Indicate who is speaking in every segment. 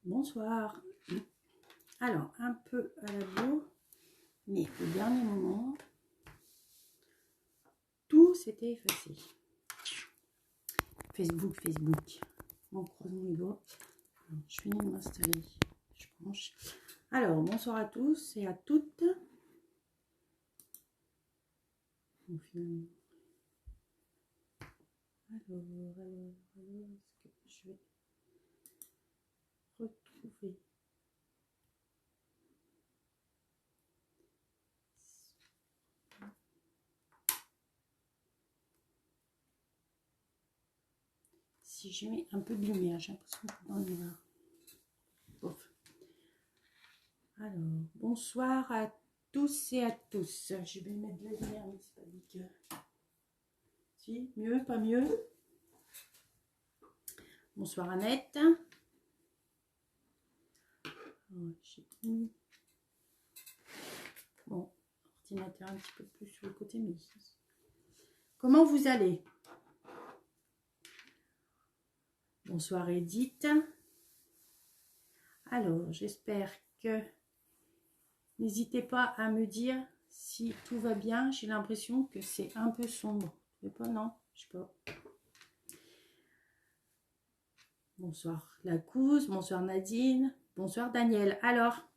Speaker 1: Bonsoir. Alors, un peu à la bourre, mais au dernier moment, tout s'était effacé. Facebook. Bon, croisons les doigts. Je finis de m'installer. Je branche. Alors, bonsoir à tous et à toutes. Alors, est-ce que je vais retrouver si je mets un peu de lumière, j'ai l'impression que dans le noir. Bof. Alors, bonsoir à tous et à tous. Je vais mettre de la lumière, mais c'est pas dit que... Si, mieux, pas mieux. Bonsoir Annette. Bon, ordinateur un petit peu plus sur le côté, mais... Comment vous allez? Bonsoir Edith. Alors, j'espère que... N'hésitez pas à me dire si tout va bien. J'ai l'impression que c'est un peu sombre. Je sais pas, non? Je sais pas. Bonsoir Lacousse. Bonsoir Nadine. Bonsoir Daniel. Alors,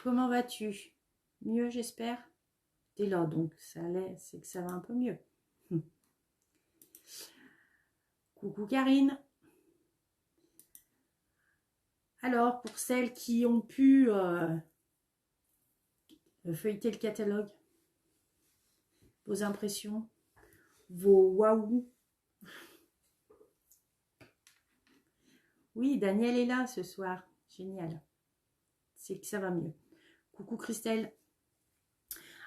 Speaker 1: comment vas-tu? Mieux, j'espère? T'es là, donc ça allait, c'est que ça va un peu mieux. Coucou Karine. Alors, pour celles qui ont pu feuilleter le catalogue, vos impressions, vos waouh. Oui, Daniel est là ce soir. Génial. C'est que ça va mieux. Coucou Christelle.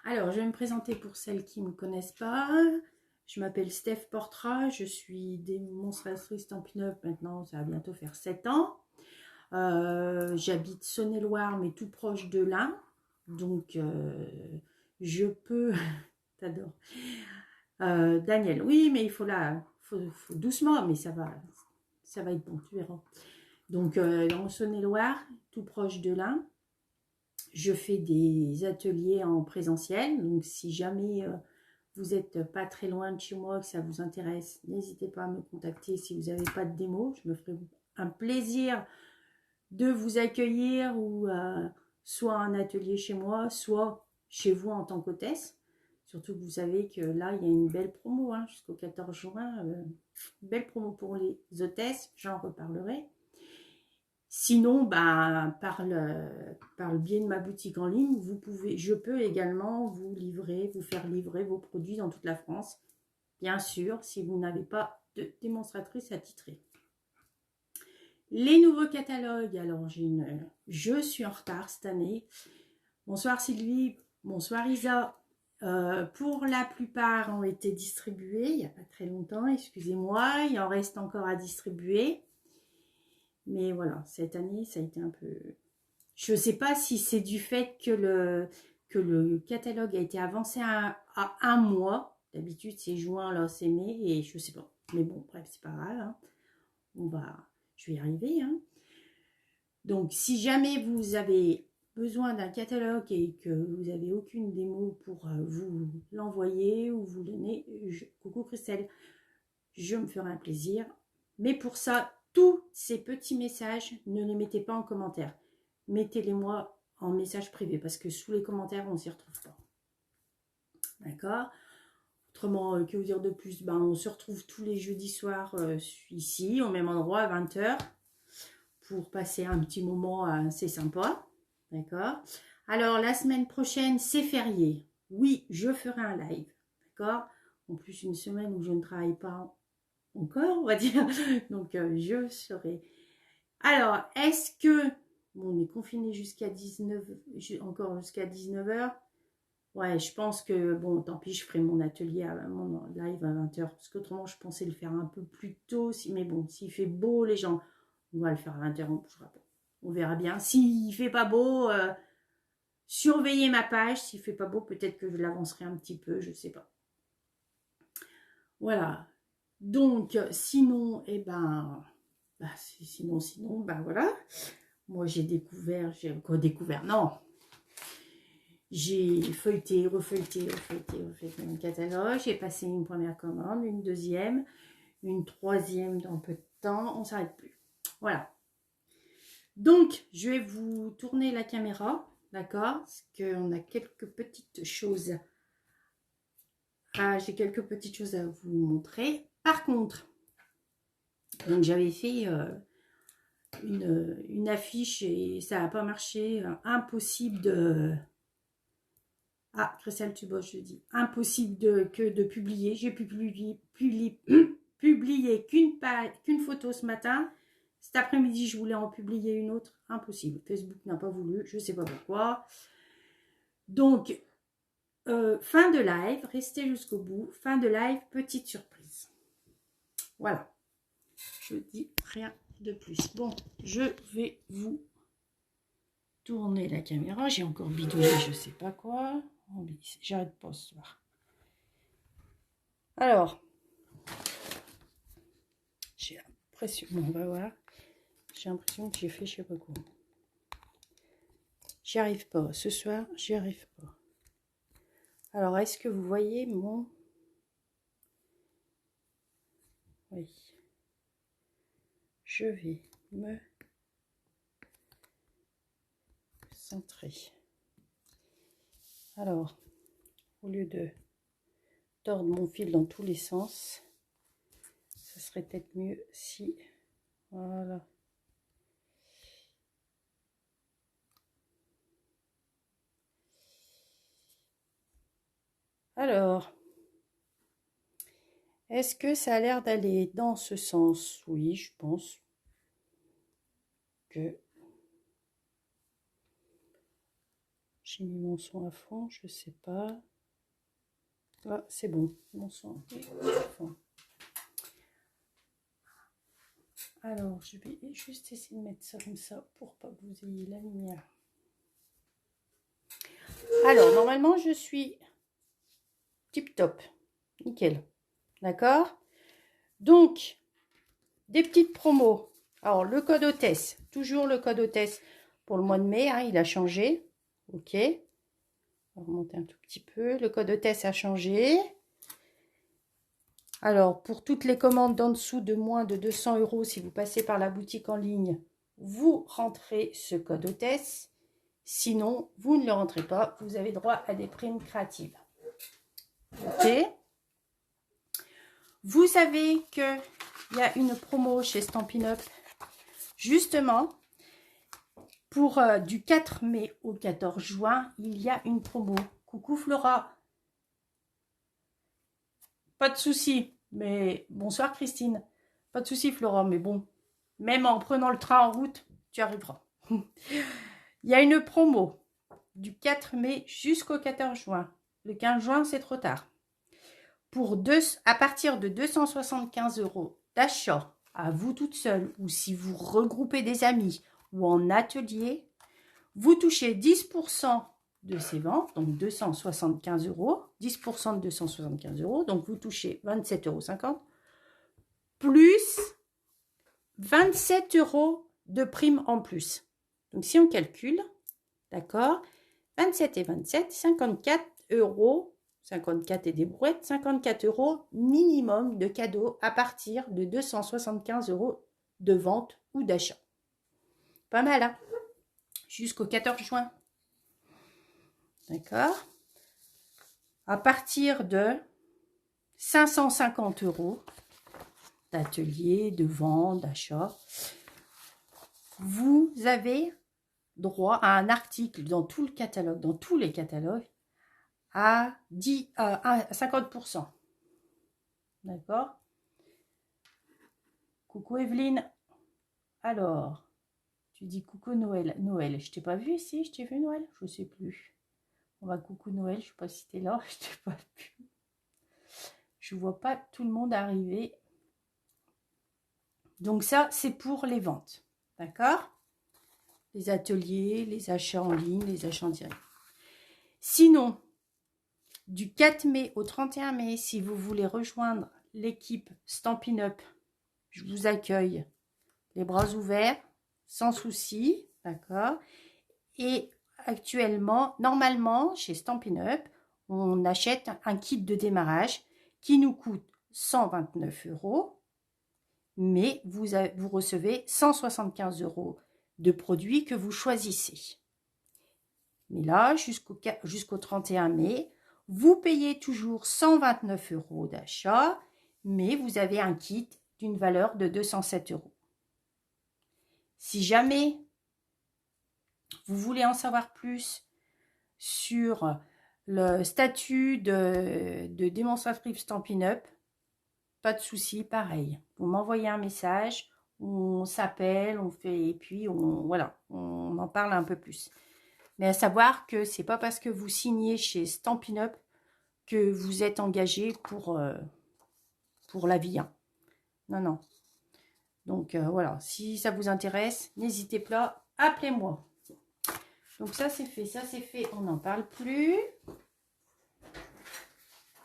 Speaker 1: Alors, je vais me présenter pour celles qui ne me connaissent pas. Je m'appelle Steph Portra. Je suis démonstratrice Stampin' Up maintenant. Ça va bientôt faire 7 ans. J'habite Saône-et-Loire, mais tout proche de l'Ain. Donc, je peux... T'adores. Daniel, oui, mais il faut là... faut doucement, mais ça va être bon, tu verras. Donc, en Saône-et-Loire, tout proche de l'Ain, je fais des ateliers en présentiel. Donc, si jamais vous n'êtes pas très loin de chez moi, que ça vous intéresse, n'hésitez pas à me contacter si vous n'avez pas de démo. Je me ferai un plaisir de vous accueillir ou soit un atelier chez moi, soit chez vous en tant qu'hôtesse. Surtout que vous savez que là, il y a une belle promo hein, jusqu'au 14 juin. Belle promo pour les hôtesses, j'en reparlerai. Sinon, bah, par le biais de ma boutique en ligne, je peux également vous faire livrer vos produits dans toute la France. Bien sûr, si vous n'avez pas de démonstratrice attitrée. Les nouveaux catalogues, alors je suis en retard cette année. Bonsoir Sylvie, bonsoir Isa. Pour la plupart ont été distribués il n'y a pas très longtemps, excusez-moi, il en reste encore à distribuer. Mais voilà, cette année, ça a été un peu... Je ne sais pas si c'est du fait que le catalogue a été avancé à un mois. D'habitude, c'est juin, là, c'est mai, et je ne sais pas. Mais bon, bref, c'est pas grave. Hein. Je vais y arriver. Hein. Donc, si jamais vous avez besoin d'un catalogue et que vous n'avez aucune démo pour vous l'envoyer ou vous donner, coucou Christelle, je me ferai un plaisir. Mais pour ça, tous ces petits messages, ne les mettez pas en commentaire. Mettez-les-moi en message privé parce que sous les commentaires, on ne s'y retrouve pas. D'accord? Autrement, que vous dire de plus? Ben, on se retrouve tous les jeudis soirs ici, au même endroit, à 20 h, pour passer un petit moment assez sympa. D'accord? Alors, la semaine prochaine, c'est férié. Oui, je ferai un live. D'accord? En plus, une semaine où je ne travaille pas encore, on va dire. Donc, je serai... Alors, est-ce que... Bon, on est confiné jusqu'à 19... Encore jusqu'à 19 h. Ouais, je pense que... Bon, tant pis, je ferai mon atelier, mon live à 20 h. Parce qu'autrement, je pensais le faire un peu plus tôt. Mais bon, s'il fait beau, les gens... On va le faire à 20 h, on ne bougera pas. On verra bien. S'il ne fait pas beau... surveillez ma page. S'il ne fait pas beau, peut-être que je l'avancerai un petit peu. Je ne sais pas. Voilà. Donc, sinon, eh ben... sinon, ben voilà. Moi, j'ai redécouvert, non. J'ai feuilleté, refeuilleté mon catalogue. J'ai passé une première commande, une deuxième, une troisième dans peu de temps. On ne s'arrête plus. Voilà. Donc, je vais vous tourner la caméra, d'accord? Parce qu'on a quelques petites choses. J'ai quelques petites choses à vous montrer. Par contre, donc j'avais fait une affiche et ça n'a pas marché. Impossible de... Ah, Christelle, tu bosses, je dis. Impossible de publier. J'ai publié qu'une photo ce matin. Cet après-midi, je voulais en publier une autre. Impossible. Facebook n'a pas voulu. Je ne sais pas pourquoi. Donc, fin de live. Restez jusqu'au bout. Fin de live. Petite surprise. Voilà. Je dis rien de plus. Bon, je vais vous tourner la caméra. J'ai encore bidouillé je ne sais pas quoi. J'arrête pas ce soir. Alors, j'ai l'impression... Bon, on va voir. J'ai l'impression que j'ai fait je sais pas quoi. J'y arrive pas. Ce soir, j'y arrive pas. Alors, est-ce que vous voyez mon... Oui. Je vais me centrer. Alors, au lieu de tordre mon fil dans tous les sens, ce serait peut-être mieux si... Voilà. Alors, est-ce que ça a l'air d'aller dans ce sens? Oui, je pense que j'ai mis mon son à fond, je sais pas. Ah, c'est bon, mon son est à fond. Alors, je vais juste essayer de mettre ça comme ça pour pas que vous ayez la lumière. Alors, normalement, je suis tip top. Nickel. D'accord? Donc, des petites promos. Alors, le code hôtesse. Toujours le code hôtesse pour le mois de mai. Hein, il a changé. OK. On va remonter un tout petit peu. Le code hôtesse a changé. Alors, pour toutes les commandes d'en dessous de moins de 200 €, si vous passez par la boutique en ligne, vous rentrez ce code hôtesse. Sinon, vous ne le rentrez pas. Vous avez droit à des primes créatives. OK. Vous savez qu'il y a une promo chez Stampin' Up, justement, pour du 4 mai au 14 juin, il y a une promo. Coucou Flora. Pas de souci, mais bonsoir Christine. Pas de souci Flora, mais bon, même en prenant le train en route, tu arriveras. Il y a une promo du 4 mai jusqu'au 14 juin. Le 15 juin, c'est trop tard. À partir de 275 € d'achat à vous toute seule ou si vous regroupez des amis ou en atelier, vous touchez 10% de ces ventes, donc 275 €, 10% de 275 €, donc vous touchez 27,50 € plus 27 € de prime en plus. Donc si on calcule, d'accord, 27 et 27, 54 €. 54 et des brouettes, 54 € minimum de cadeaux à partir de 275 € de vente ou d'achat. Pas mal, hein? Jusqu'au 14 juin. D'accord? À partir de 550 € d'atelier, de vente, d'achat, vous avez droit à un article dans tout le catalogue, dans tous les catalogues, à 50%. D'accord? Coucou Evelyne. Alors, tu dis coucou Noël. Noël, je t'ai pas vu ici, je t'ai vu Noël? Je sais plus. On va coucou Noël, je sais pas si t'es là, je t'ai pas vu. Je vois pas tout le monde arriver. Donc ça, c'est pour les ventes. D'accord? Les ateliers, les achats en ligne, les achats en direct. Sinon, du 4 mai au 31 mai, si vous voulez rejoindre l'équipe Stampin' Up, je vous accueille les bras ouverts, sans souci. d'accord? Et actuellement, normalement, chez Stampin' Up, on achète un kit de démarrage qui nous coûte 129 €, mais vous recevez 175 € de produits que vous choisissez. Mais là, jusqu'au 31 mai, vous payez toujours 129 € d'achat, mais vous avez un kit d'une valeur de 207 €. Si jamais vous voulez en savoir plus sur le statut de démonstratrice Stampin' Up, pas de souci, pareil. Vous m'envoyez un message, on s'appelle, on fait, et puis voilà, on en parle un peu plus. Mais à savoir que c'est pas parce que vous signez chez Stampin' Up que vous êtes engagé pour la vie. Hein. Non, non. Donc voilà, si ça vous intéresse, n'hésitez pas, appelez-moi. Donc ça c'est fait, on n'en parle plus.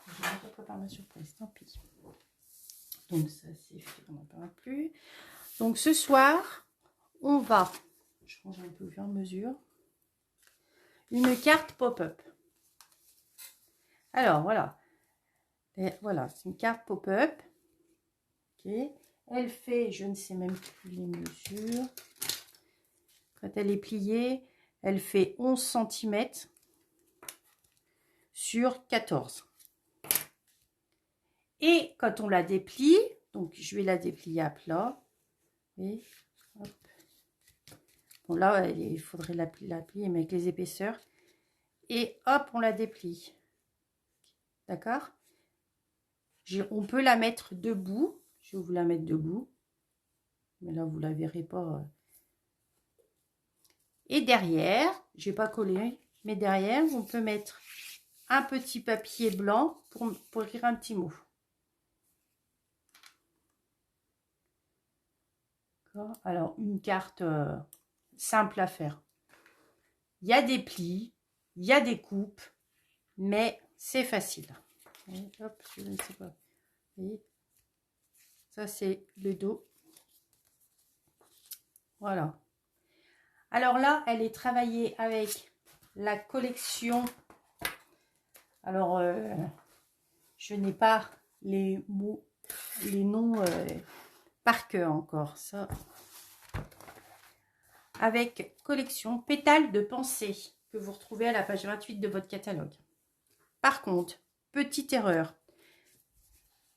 Speaker 1: Je prépare ma surprise, tant pis. Donc ça c'est fait, on n'en parle plus. Donc ce soir, on va, je change un peu au fur et à mesure, une carte pop-up. Alors voilà, et voilà, c'est une carte pop-up. Ok, elle fait, je ne sais même plus les mesures. Quand elle est pliée, elle fait 11 cm sur 14. Et quand on la déplie, donc je vais la déplier à plat. Et hop. Bon là, il faudrait la plier mais avec les épaisseurs. Et hop, on la déplie. D'accord? On peut la mettre debout. Je vais vous la mettre debout. Mais là, vous ne la verrez pas. Et derrière, je n'ai pas collé, mais derrière, on peut mettre un petit papier blanc pour écrire un petit mot. Alors, une carte simple à faire. Il y a des plis, il y a des coupes, mais c'est facile. Et hop, je ne sais pas. Et ça, c'est le dos. Voilà. Alors là, elle est travaillée avec la collection. Alors, je n'ai pas les mots, les noms par cœur encore. Ça. Avec collection Pétales de pensée que vous retrouvez à la page 28 de votre catalogue. Par contre, petite erreur.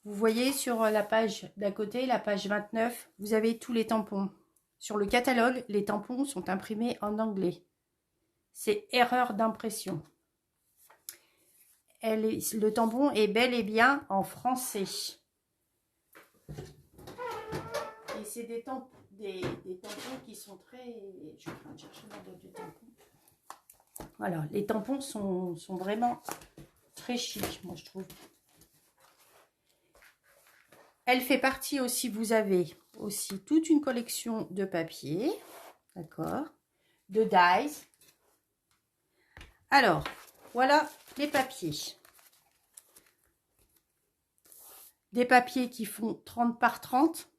Speaker 1: Vous voyez sur la page d'à côté, la page 29, vous avez tous les tampons. Sur le catalogue, les tampons sont imprimés en anglais. C'est erreur d'impression. Le tampon est bel et bien en français. Et c'est des tampons qui sont très... Je suis en train de chercher ma boîte de tampons. Voilà, les tampons sont vraiment très chic, moi je trouve. Elle fait partie aussi, vous avez aussi toute une collection de papiers, d'accord, de dies. Alors, voilà les papiers. Des papiers qui font 30 par 30,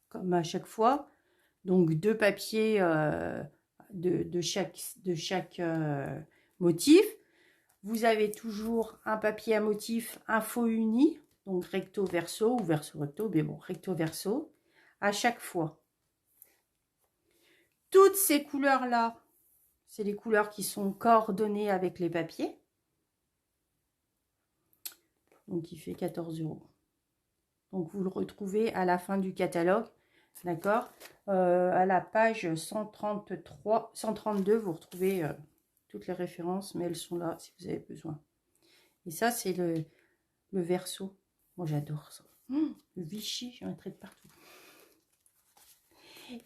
Speaker 1: comme à chaque fois. Donc, deux papiers de chaque motif. Vous avez toujours un papier à motif info uni, donc recto verso ou verso recto, mais bon, recto verso, à chaque fois. Toutes ces couleurs-là, c'est les couleurs qui sont coordonnées avec les papiers. Donc, il fait 14 €. Donc, vous le retrouvez à la fin du catalogue, d'accord, à la page 133, 132, vous retrouvez toutes les références, mais elles sont là si vous avez besoin. Et ça, c'est le verso. Moi, j'adore ça. Le Vichy, j'en mettrai de partout.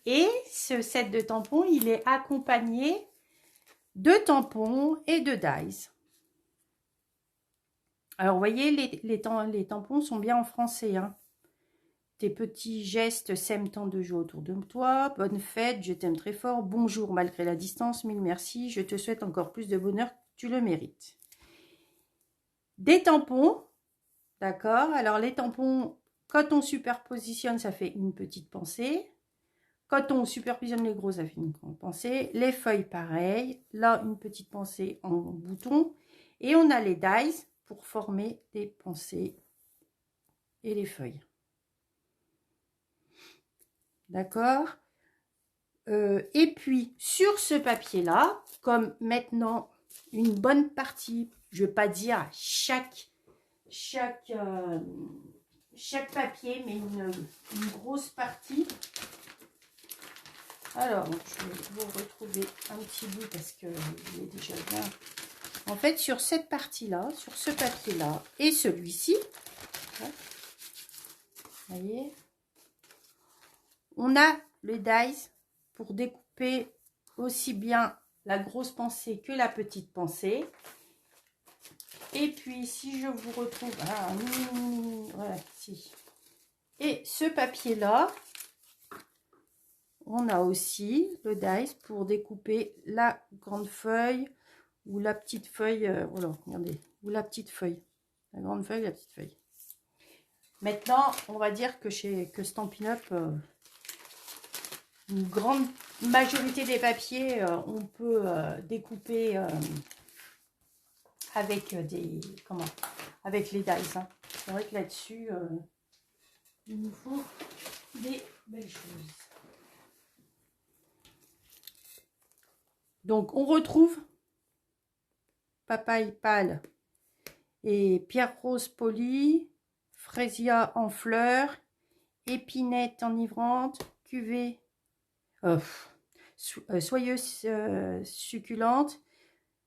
Speaker 1: Et ce set de tampons, il est accompagné de tampons et de dies. Alors, vous voyez, les tampons sont bien en français. Hein. Tes petits gestes sèment tant de joie autour de toi. Bonne fête, je t'aime très fort. Bonjour, malgré la distance, mille merci. Je te souhaite encore plus de bonheur, tu le mérites. Des tampons, d'accord. Alors, les tampons, quand on superpositionne, ça fait une petite pensée. Quand on supervisionne les gros, ça fait une grande pensée. Les feuilles, pareil. Là, une petite pensée en bouton. Et on a les dies pour former les pensées et les feuilles. D'accord? Et puis, sur ce papier-là, comme maintenant, une bonne partie, je ne vais pas dire chaque papier, mais une grosse partie. Alors, je vais vous retrouver un petit bout parce qu'il est déjà bien. En fait, sur cette partie-là, sur ce papier-là et celui-ci, vous voyez, on a le dies pour découper aussi bien la grosse pensée que la petite pensée. Et puis, si je vous retrouve... Ah, voilà, si. Et ce papier-là, on a aussi le dies pour découper la grande feuille ou la petite feuille. Voilà, regardez. Ou la petite feuille. La grande feuille, la petite feuille. Maintenant, on va dire que chez Stampin' Up, une grande majorité des papiers, on peut découper avec avec les dies. Hein. C'est vrai que là-dessus, il nous faut des belles choses. Donc, on retrouve papaye pâle et pierre rose polie, fraisia en fleurs, épinette enivrante, cuvée soyeuse succulente.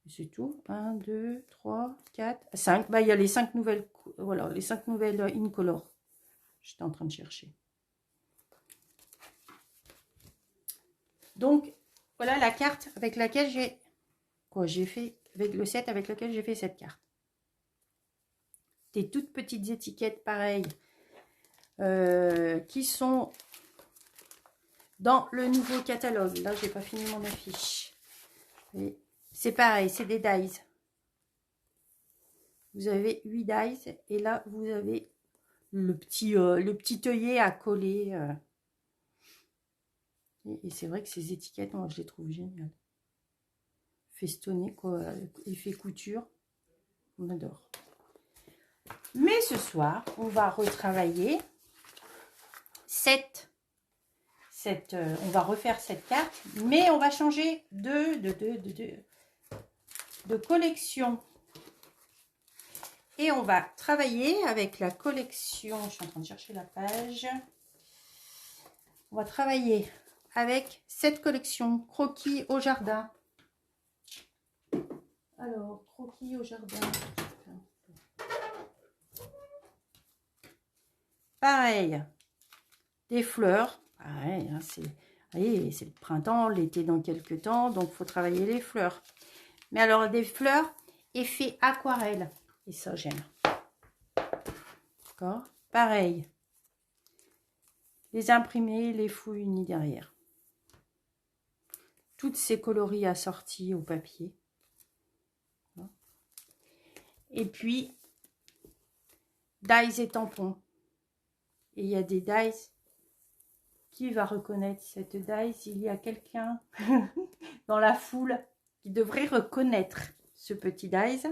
Speaker 1: C'est tout. 1, 2, 3, 4, 5. Bah, il y a les 5 nouvelles. Voilà, les 5 nouvelles incolore. J'étais en train de chercher. Donc, voilà la carte avec laquelle j'ai fait, avec le set avec lequel j'ai fait cette carte. Des toutes petites étiquettes pareilles qui sont dans le nouveau catalogue. Là, j'ai pas fini mon affiche. C'est pareil, c'est des dies. Vous avez 8 dies et là, vous avez le petit œillet à coller. Et c'est vrai que ces étiquettes, moi, je les trouve géniales. Festonnées, quoi. Effet couture. On adore. Mais ce soir, on va retravailler on va refaire cette carte, mais on va changer de collection. Et on va travailler avec la collection. Je suis en train de chercher la page. On va travailler avec cette collection Croquis au jardin. Alors, Croquis au jardin. Pareil, des fleurs. Pareil, hein, c'est le printemps, l'été dans quelques temps, donc il faut travailler les fleurs. Mais alors, des fleurs effet aquarelle. Et ça, j'aime. D'accord. Pareil. Les imprimés, les fouilles unis derrière. Toutes ces coloris assortis au papier. Et puis, dies et tampons. Et il y a des dies. Qui va reconnaître cette dies? Il y a quelqu'un dans la foule qui devrait reconnaître ce petit dies.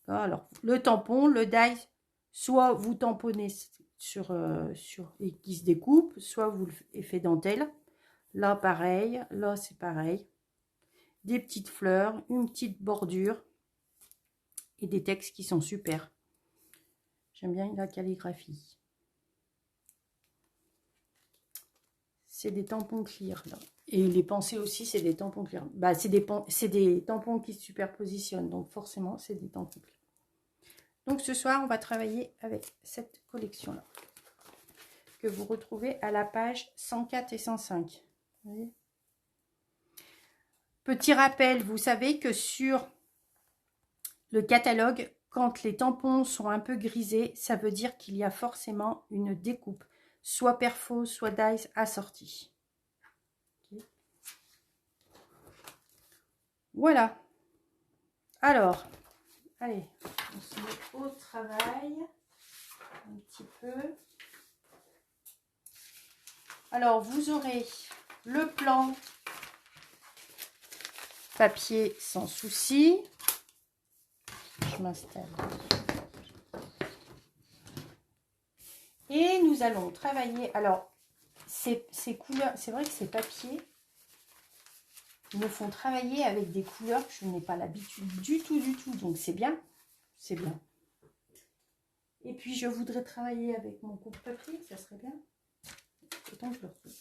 Speaker 1: Alors, le tampon, le dies, soit vous tamponnez et qui se découpe, soit vous le faites dentelle. Là, pareil. Là, c'est pareil. Des petites fleurs, une petite bordure et des textes qui sont super. J'aime bien la calligraphie. C'est des tampons clear, là. Et les pensées aussi, c'est des tampons clear. Bah, c'est des tampons qui se superpositionnent, donc forcément, c'est des tampons clear. Donc, ce soir, on va travailler avec cette collection-là, que vous retrouvez à la page 104 et 105. Vous voyez ? Petit rappel, vous savez que sur le catalogue, quand les tampons sont un peu grisés, ça veut dire qu'il y a forcément une découpe, soit perfo, soit dies assortie. Okay. Voilà. Alors, allez, on se met au travail un petit peu. Alors, vous aurez le plan papier sans souci. Je m'installe. Et nous allons travailler. Alors, ces couleurs, c'est vrai que ces papiers me font travailler avec des couleurs que je n'ai pas l'habitude du tout. Donc, c'est bien. C'est bien. Et puis, je voudrais travailler avec mon coupe papier. Ça serait bien. Autant que je le retrouve.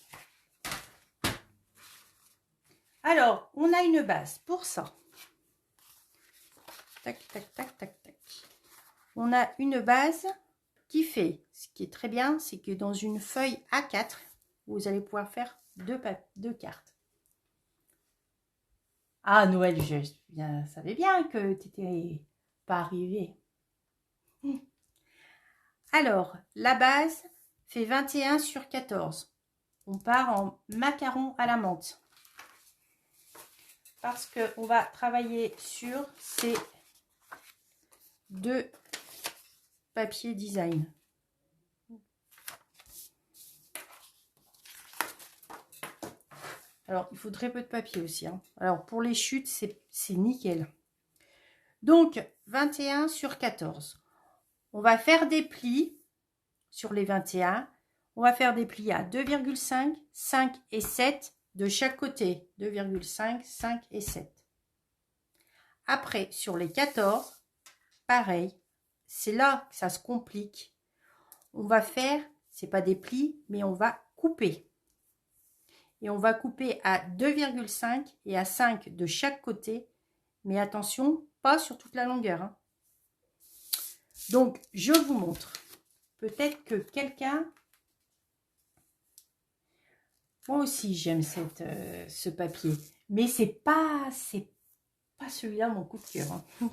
Speaker 1: Alors, on a une base pour ça. Tac, tac, tac, tac, tac. On a une base qui fait, ce qui est très bien, c'est que dans une feuille A4, vous allez pouvoir faire deux cartes. Ah, Noël, je savais bien que tu n'étais pas arrivé. Alors, la base fait 21 sur 14. On part en macaron à la menthe. Parce qu'on va travailler sur ces deux papiers design. Alors, il faut très peu de papier aussi. Hein. Alors, pour les chutes, c'est nickel. Donc, 21 sur 14. On va faire des plis sur les 21. On va faire des plis à 2,5, 5 et 7 de chaque côté. 2,5, 5 et 7. Après, sur les 14, pareil. C'est là que ça se complique. On va faire, c'est pas des plis, mais on va couper. Et on va couper à 2,5 et à 5 de chaque côté. Mais attention, pas sur toute la longueur. Hein. Donc, je vous montre. Peut-être que quelqu'un... Moi aussi, j'aime ce papier. Mais c'est pas celui-là mon coup de cœur. Hein.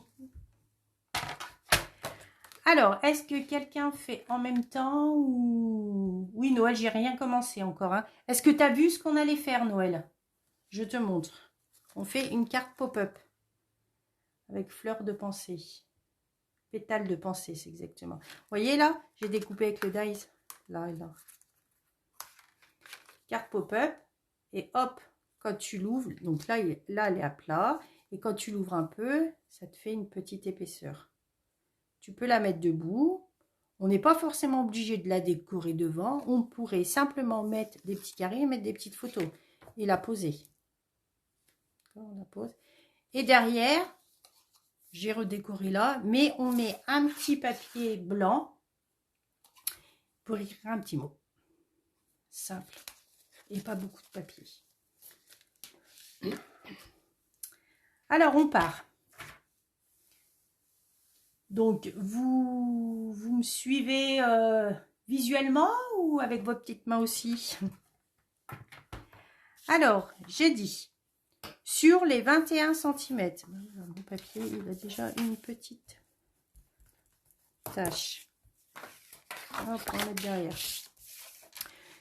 Speaker 1: Alors, est-ce que quelqu'un fait en même temps ou... Oui, Noël, j'ai rien commencé encore. Hein. Est-ce que tu as vu ce qu'on allait faire, Noël? Je te montre. On fait une carte pop-up avec fleurs de pensée. Pétales de pensée, c'est exactement. Vous voyez là, j'ai découpé avec le dice. Là et là. Carte pop-up. Et hop, quand tu l'ouvres, donc là, elle est à plat. Et quand tu l'ouvres un peu, ça te fait une petite épaisseur. Tu peux la mettre debout. On n'est pas forcément obligé de la décorer devant. On pourrait simplement mettre des petits carrés et mettre des petites photos. Et la poser. On la pose. Et derrière, j'ai redécoré là. Mais on met un petit papier blanc pour écrire un petit mot. Simple. Et pas beaucoup de papier. Alors, on part. Donc, vous me suivez visuellement ou avec vos petites mains aussi? Alors, j'ai dit, sur les 21 cm, mon papier, il a déjà une petite tache. Hop, on va mettre derrière.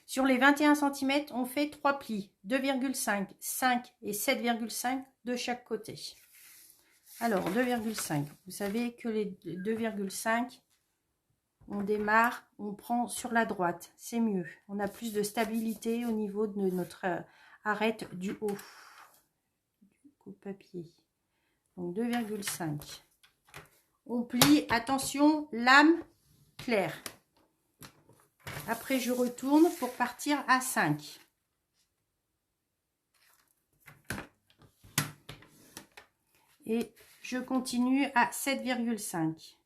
Speaker 1: Sur les 21 cm, on fait 3 plis, 2,5, 5 et 7,5 de chaque côté. Alors, 2,5. Vous savez que les 2,5, on démarre, on prend sur la droite. C'est mieux. On a plus de stabilité au niveau de notre arête du haut. Du coupe-papier. Donc, 2,5. On plie. Attention, lame claire. Après, je retourne pour partir à 5. Et je continue à 7,5.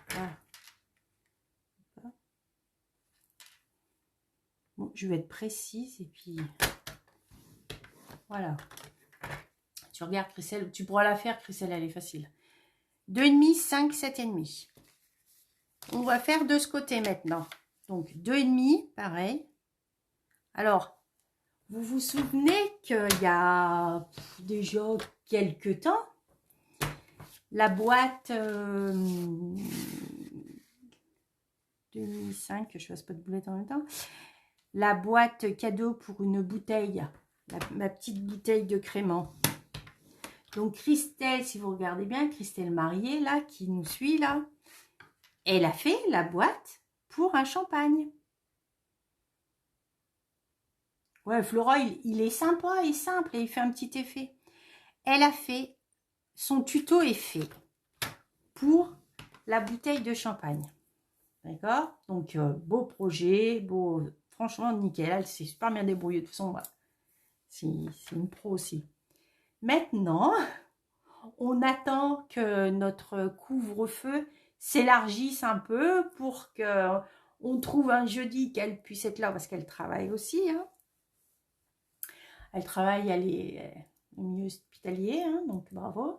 Speaker 1: Voilà. Bon, je vais être précise et puis voilà. Tu regardes, Christelle, tu pourras la faire, Christelle, elle est facile. 2,5, 5, 7,5. On va faire de ce côté maintenant. Donc 2,5, pareil. Alors, vous vous souvenez qu'il y a déjà quelques temps, la boîte 2005, que je fasse pas de boulettes en même temps, la boîte cadeau pour une bouteille, ma petite bouteille de crément. Donc Christelle, si vous regardez bien, Christelle Mariée là, qui nous suit là, Elle a fait la boîte pour un champagne. Ouais, Flora, il est sympa et simple et il fait un petit effet. Elle a fait, son tuto est fait pour la bouteille de champagne. D'accord? Donc, beau projet, beau, franchement, nickel. Elle s'est super bien débrouillée. De toute façon, c'est une pro aussi. Maintenant, on attend que notre couvre-feu s'élargisse un peu pour qu'on trouve un jeudi qu'elle puisse être là parce qu'elle travaille aussi. Hein. Elle travaille, elle est au milieu hospitalier, hein, donc bravo.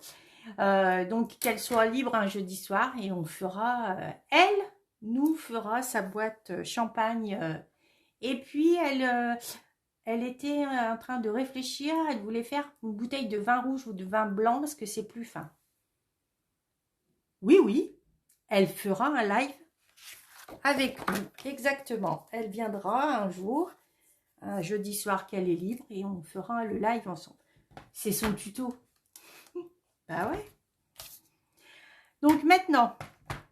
Speaker 1: Donc qu'elle soit libre un jeudi soir et on fera, elle nous fera sa boîte champagne. Et puis elle était en train de réfléchir, elle voulait faire une bouteille de vin rouge ou de vin blanc parce que c'est plus fin. Oui, oui, elle fera un live avec nous, exactement. Elle viendra un jour, un jeudi soir qu'elle est libre et on fera le live ensemble. C'est son tuto. Bah ouais. Donc maintenant,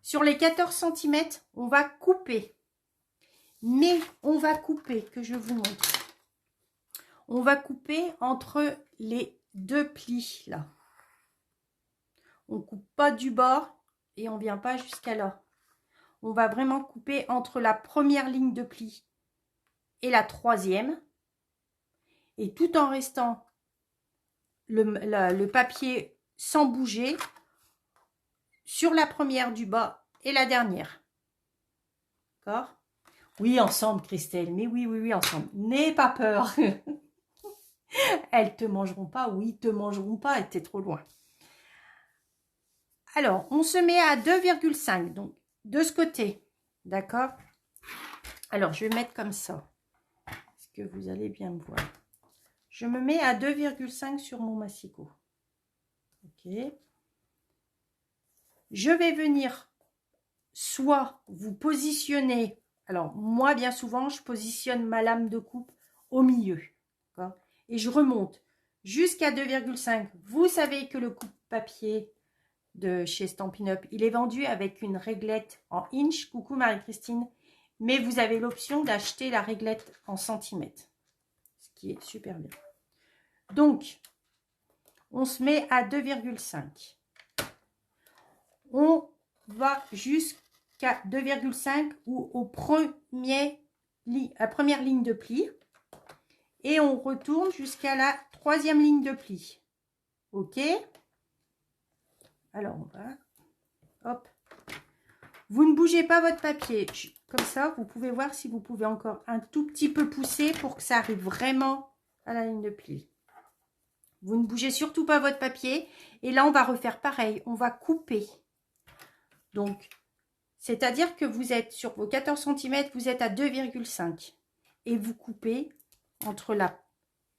Speaker 1: sur les 14 cm, on va couper. Mais on va couper, que je vous montre. On va couper entre les deux plis, là. On ne coupe pas du bord et on ne vient pas jusqu'à là. On va vraiment couper entre la première ligne de pli et la troisième. Et tout en restant le papier sans bouger sur la première du bas et la dernière. D'accord? Oui, ensemble, Christelle. Mais oui, oui, oui, ensemble. N'aie pas peur. Elles te mangeront pas. Oui, te mangeront pas. T'es trop loin. Alors, on se met à 2,5. Donc, de ce côté. D'accord? Alors, je vais mettre comme ça. Est-ce que vous allez bien me voir? Je me mets à 2,5 sur mon massicot. Ok. Je vais venir soit vous positionner. Alors, moi, bien souvent, je positionne ma lame de coupe au milieu. Et je remonte jusqu'à 2,5. Vous savez que le coupe-papier de chez Stampin' Up, il est vendu avec une réglette en inch. Coucou Marie-Christine. Mais vous avez l'option d'acheter la réglette en centimètres. Ce qui est super bien. Donc, on se met à 2,5. On va jusqu'à 2,5 ou au la première ligne de pli. Et on retourne jusqu'à la troisième ligne de pli. Ok? Alors, on va... Hop. Vous ne bougez pas votre papier. Comme ça, vous pouvez voir si vous pouvez encore un tout petit peu pousser pour que ça arrive vraiment à la ligne de pli. Vous ne bougez surtout pas votre papier. Et là, on va refaire pareil. On va couper. Donc, c'est-à-dire que vous êtes sur vos 14 cm, vous êtes à 2,5. Et vous coupez entre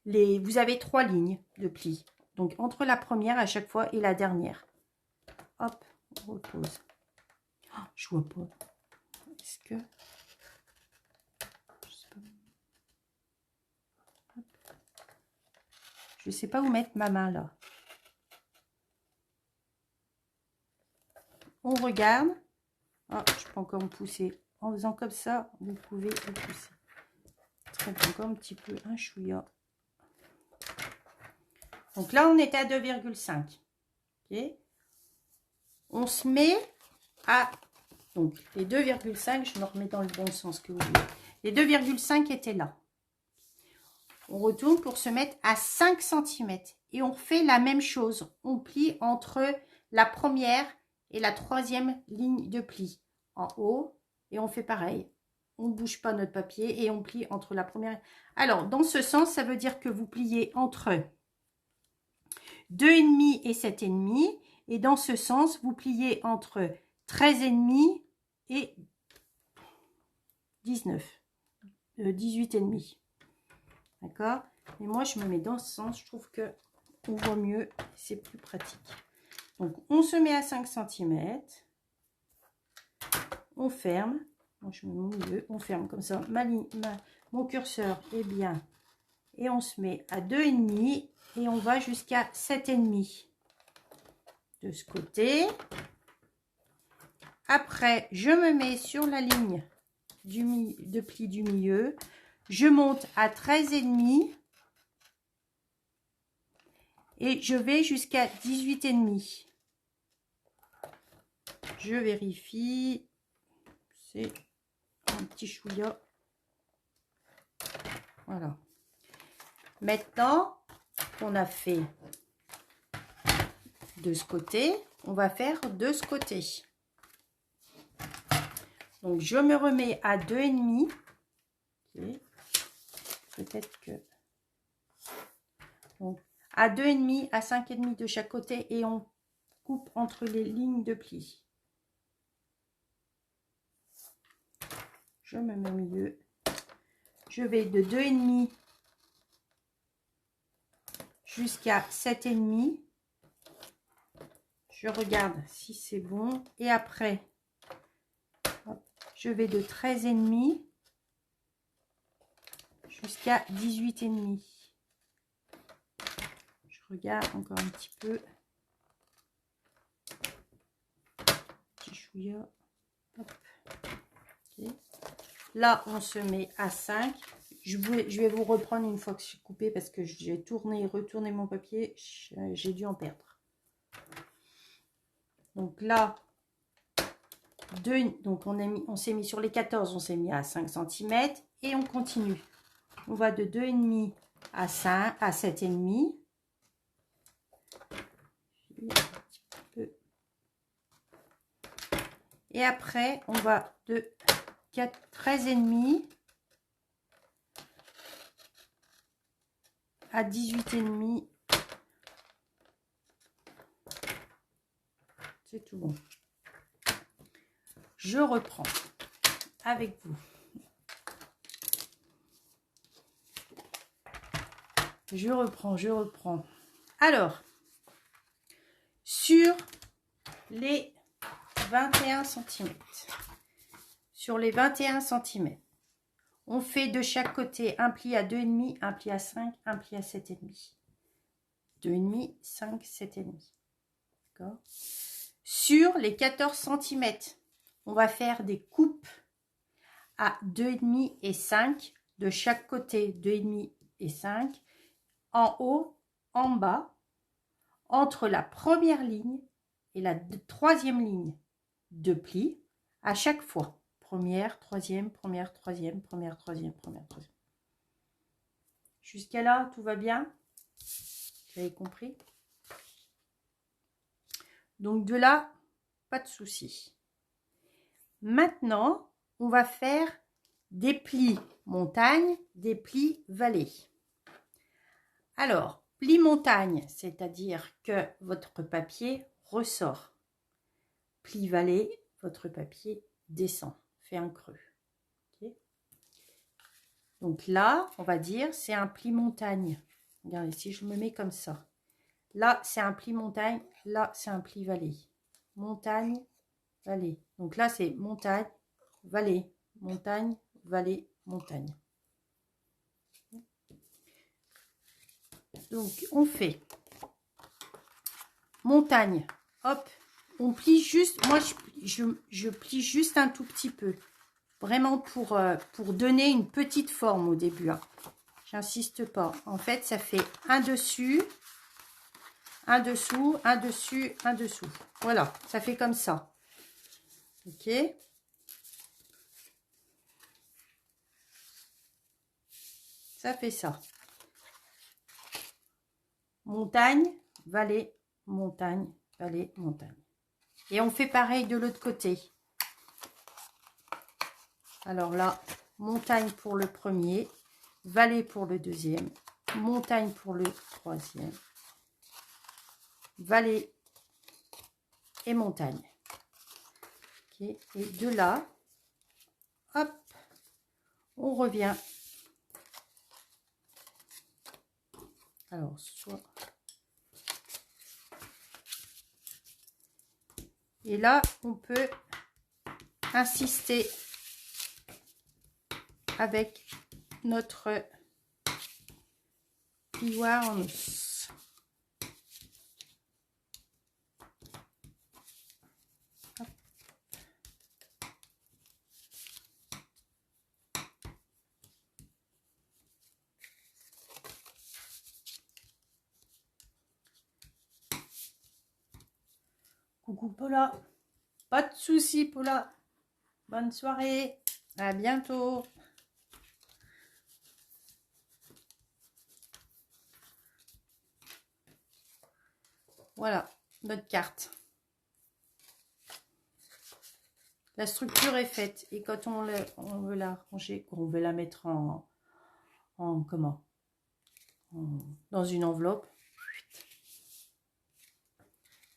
Speaker 1: vous avez 3 lignes de pli. Donc, entre la première à chaque fois et la dernière. Hop, on repose. Oh, je vois pas. Est-ce que... Je sais pas où mettre ma main là. On regarde. Oh, je peux encore me pousser. En faisant comme ça, vous pouvez le pousser. Très bien, encore un petit peu, un chouïa. Donc là, on est à 2,5. Ok. On se met à... Donc, les 2,5, je me remets dans le bon sens que vous voulez. Les 2,5 étaient là. On retourne pour se mettre à 5 cm. Et on fait la même chose. On plie entre la première et la troisième ligne de pli. En haut. Et on fait pareil. On ne bouge pas notre papier et on plie entre la première... Alors, dans ce sens, ça veut dire que vous pliez entre 2,5 et 7,5. Et dans ce sens, vous pliez entre 13,5 et 19. 18,5. D'accord? Et moi, je me mets dans ce sens. Je trouve que on voit mieux. C'est plus pratique. Donc, on se met à 5 cm. On ferme. Moi, je me mets au milieu. On ferme comme ça. Mon curseur est bien. Et on se met à 2,5. Et on va jusqu'à 7,5. De ce côté. Après, je me mets sur la ligne de pli du milieu. Je monte à 13,5 et je vais jusqu'à 18,5. Je vérifie. C'est un petit chouïa. Voilà. Maintenant qu'on a fait de ce côté, on va faire de ce côté. Donc, je me remets à 2,5. Okay. Peut-être que... Donc, à 2,5, à 5,5 de chaque côté et on coupe entre les lignes de pli. Je me mets au milieu. Je vais de 2,5 jusqu'à 7,5. Je regarde si c'est bon. Et après, hop, je vais de 13,5 jusqu'à 18,5. Je regarde encore un petit peu. Petit chouïa. Hop. Okay. Là, on se met à 5. Je vais vous reprendre une fois que je suis coupée parce que j'ai tourné et retourné mon papier. J'ai dû en perdre. Donc là, donc on s'est mis sur les 14, on s'est mis à 5 cm et on continue. On va de 2,5 à 5, à 7,5. Et après, on va de 13,5 à 18,5. C'est tout bon. Je reprends avec vous. Je reprends. Alors, sur les 21 cm, on fait de chaque côté un pli à 2,5, un pli à 5, un pli à 7,5. 2,5, 5, 7,5. D'accord. Sur les 14 cm, on va faire des coupes à 2,5 et 5 de chaque côté, 2,5 et 5, en haut, en bas, entre la première ligne et la troisième ligne de pli à chaque fois. Première, troisième, première, troisième, première, troisième, première, troisième. Jusqu'à là, tout va bien? Vous avez compris? Donc de là, pas de souci. Maintenant, on va faire des plis montagne, des plis vallée. Alors, pli montagne, c'est-à-dire que votre papier ressort. Pli vallée, votre papier descend, fait un creux. Okay. Donc là, on va dire, c'est un pli montagne. Regardez, si je me mets comme ça. Là, c'est un pli montagne. Là, c'est un pli vallée. Montagne, vallée. Donc là, c'est montagne, vallée. Montagne, vallée, montagne. Donc, on fait montagne. Hop, on plie juste. Moi, je plie juste un tout petit peu. Vraiment pour donner une petite forme au début. Hein. J'insiste pas. En fait, ça fait un dessus, un dessous, un dessus, un dessous. Voilà, ça fait comme ça. Ok. Ça fait ça. Montagne, vallée, montagne, vallée, montagne. Et on fait pareil de l'autre côté. Alors là, montagne pour le premier, vallée pour le deuxième, montagne pour le troisième, vallée et montagne. Okay. Et de là, hop, on revient. Alors, soit... Et là, on peut insister avec notre plioir en os. Hop. Coucou Paula. Pas de soucis Paula. Bonne soirée. À bientôt. Voilà, notre carte. La structure est faite. Et quand on veut la ranger, on veut la mettre dans une enveloppe.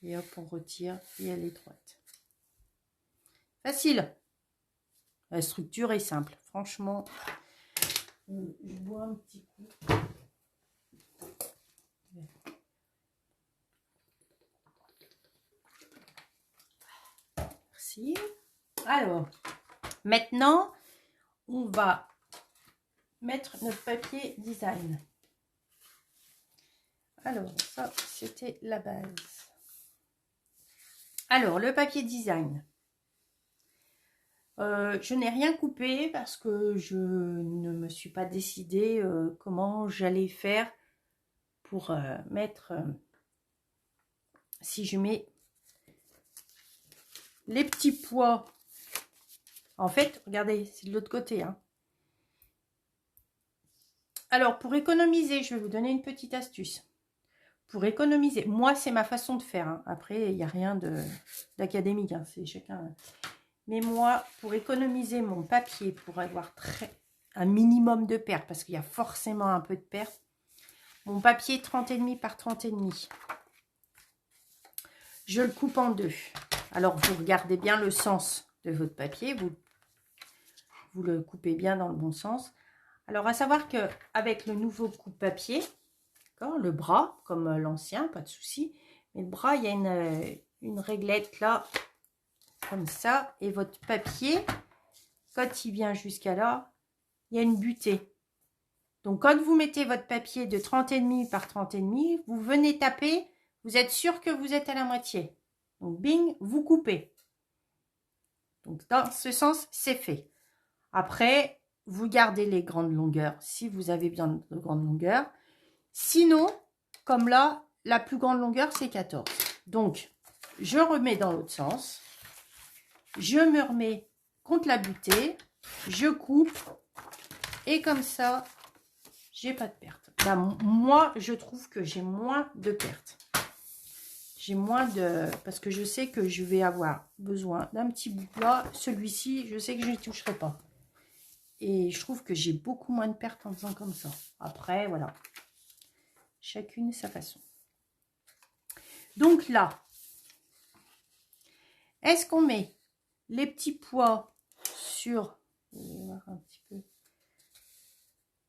Speaker 1: Et hop, on retire et elle est droite. Facile. La structure est simple. Franchement, je bois un petit coup. Merci. Alors, maintenant, on va mettre notre papier design. Alors, ça, c'était la base. Alors, le papier design. Je n'ai rien coupé parce que je ne me suis pas décidée comment j'allais faire pour mettre... si je mets les petits pois... En fait, regardez, c'est de l'autre côté. Hein. Alors, pour économiser, je vais vous donner une petite astuce. Pour économiser, moi, c'est ma façon de faire. Hein. Après, il n'y a rien d'académique. Hein. C'est chacun... Mais moi, pour économiser mon papier, pour avoir un minimum de pertes, parce qu'il y a forcément un peu de pertes, mon papier 30,5 par 30,5, je le coupe en deux. Alors, vous regardez bien le sens de votre papier, vous le coupez bien dans le bon sens. Alors, à savoir qu'avec le nouveau coupe-papier, le bras, comme l'ancien, pas de souci, mais le bras, il y a une réglette là, comme ça, et votre papier, quand il vient jusqu'à là, il y a une butée. Donc, quand vous mettez votre papier de 30,5 par 30,5, vous venez taper, vous êtes sûr que vous êtes à la moitié. Donc, bing, vous coupez. Donc, dans ce sens, c'est fait. Après, vous gardez les grandes longueurs si vous avez besoin de grandes longueurs. Sinon, comme là, la plus grande longueur, c'est 14. Donc, je remets dans l'autre sens. Je me remets contre la butée, je coupe et comme ça, j'ai pas de perte. Ben, moi, je trouve que j'ai moins de pertes. J'ai moins de... Parce que je sais que je vais avoir besoin d'un petit bout là. Celui-ci, je sais que je ne toucherai pas. Et je trouve que j'ai beaucoup moins de pertes en faisant comme ça. Après, voilà. Chacune sa façon. Donc là, est-ce qu'on met les petits pois sur, un petit peu,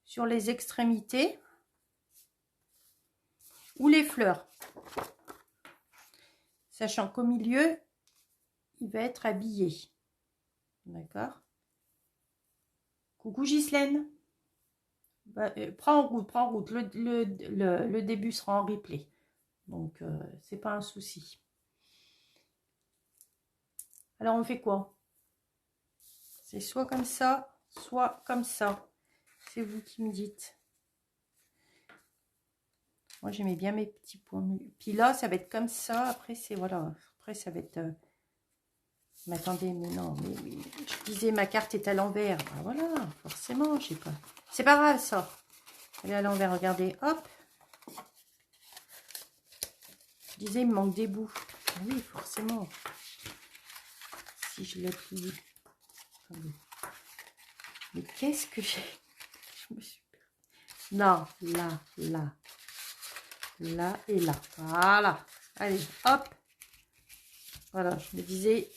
Speaker 1: sur les extrémités ou les fleurs, sachant qu'au milieu, il va être habillé. D'accord? Coucou Ghislaine. Bah, prends en route. Le début sera en replay. Donc, c'est pas un souci. Alors, on fait quoi? C'est soit comme ça, soit comme ça. C'est vous qui me dites. Moi, j'aimais bien mes petits pois. Puis là, ça va être comme ça. Après, c'est voilà. Après, ça va être... Mais attendez, mais non. Mais, je disais, ma carte est à l'envers. Ben voilà, forcément, je sais pas. C'est pas grave, ça. Elle est à l'envers, regardez. Hop. Je disais, il me manque des bouts. Ah oui, forcément. Si je l'ai plié. Mais qu'est-ce que j'ai... Je me suis... Non, là et là. Voilà. Allez, hop. Voilà, je me disais...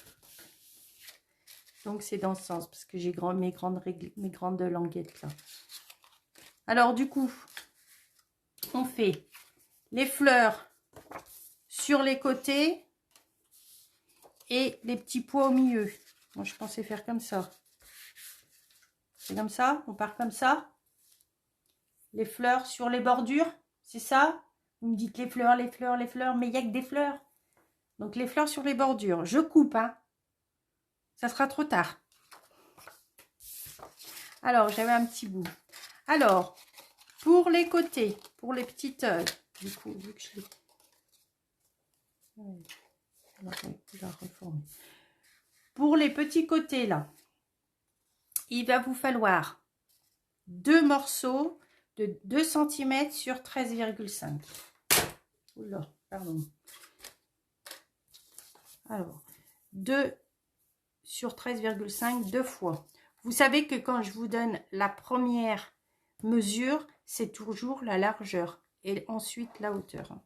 Speaker 1: Donc, c'est dans ce sens, parce que j'ai mes grandes languettes, là. Alors, du coup, on fait les fleurs sur les côtés et les petits pois au milieu. Moi, je pensais faire comme ça. C'est comme ça? On part comme ça? Les fleurs sur les bordures? C'est ça? Vous me dites les fleurs, mais il n'y a que des fleurs. Donc, les fleurs sur les bordures. Je coupe, hein. Ça sera trop tard. Alors, j'avais un petit bout. Alors, pour les côtés, pour les petites... du coup, vu que je l'ai... la reformer. Pour les petits côtés là, il va vous falloir 2 morceaux de 2 cm sur 13,5. Oula, pardon. Alors, 2 sur 13,5 deux fois. Vous savez que quand je vous donne la première mesure, c'est toujours la largeur et ensuite la hauteur.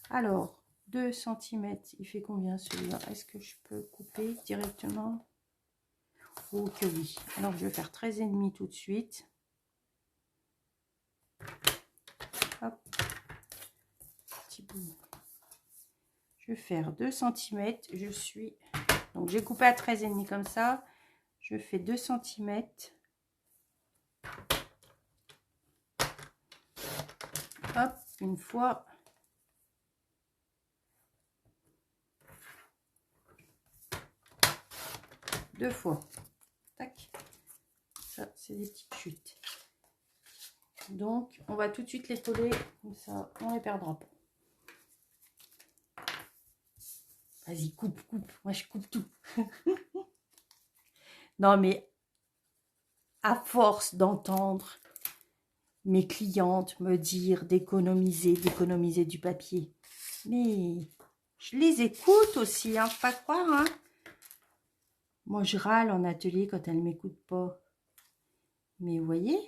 Speaker 1: Alors, 2 cm, il fait combien celui-là? Est-ce que je peux couper directement? Oh que oui. Alors, je vais faire 13,5 tout de suite. Hop. Petit bout. Je vais faire 2 cm. Je suis... Donc, j'ai coupé à 13,5 comme ça. Je fais 2 cm. Hop, une fois. Deux fois. Tac. Ça, c'est des petites chutes. Donc, on va tout de suite les coller. Comme ça, on les perdra pas. Vas-y, coupe, coupe. Moi, je coupe tout. Non, mais à force d'entendre mes clientes me dire d'économiser du papier. Mais je les écoute aussi, hein, faut pas croire, hein. Moi, je râle en atelier quand elles ne m'écoutent pas. Mais vous voyez,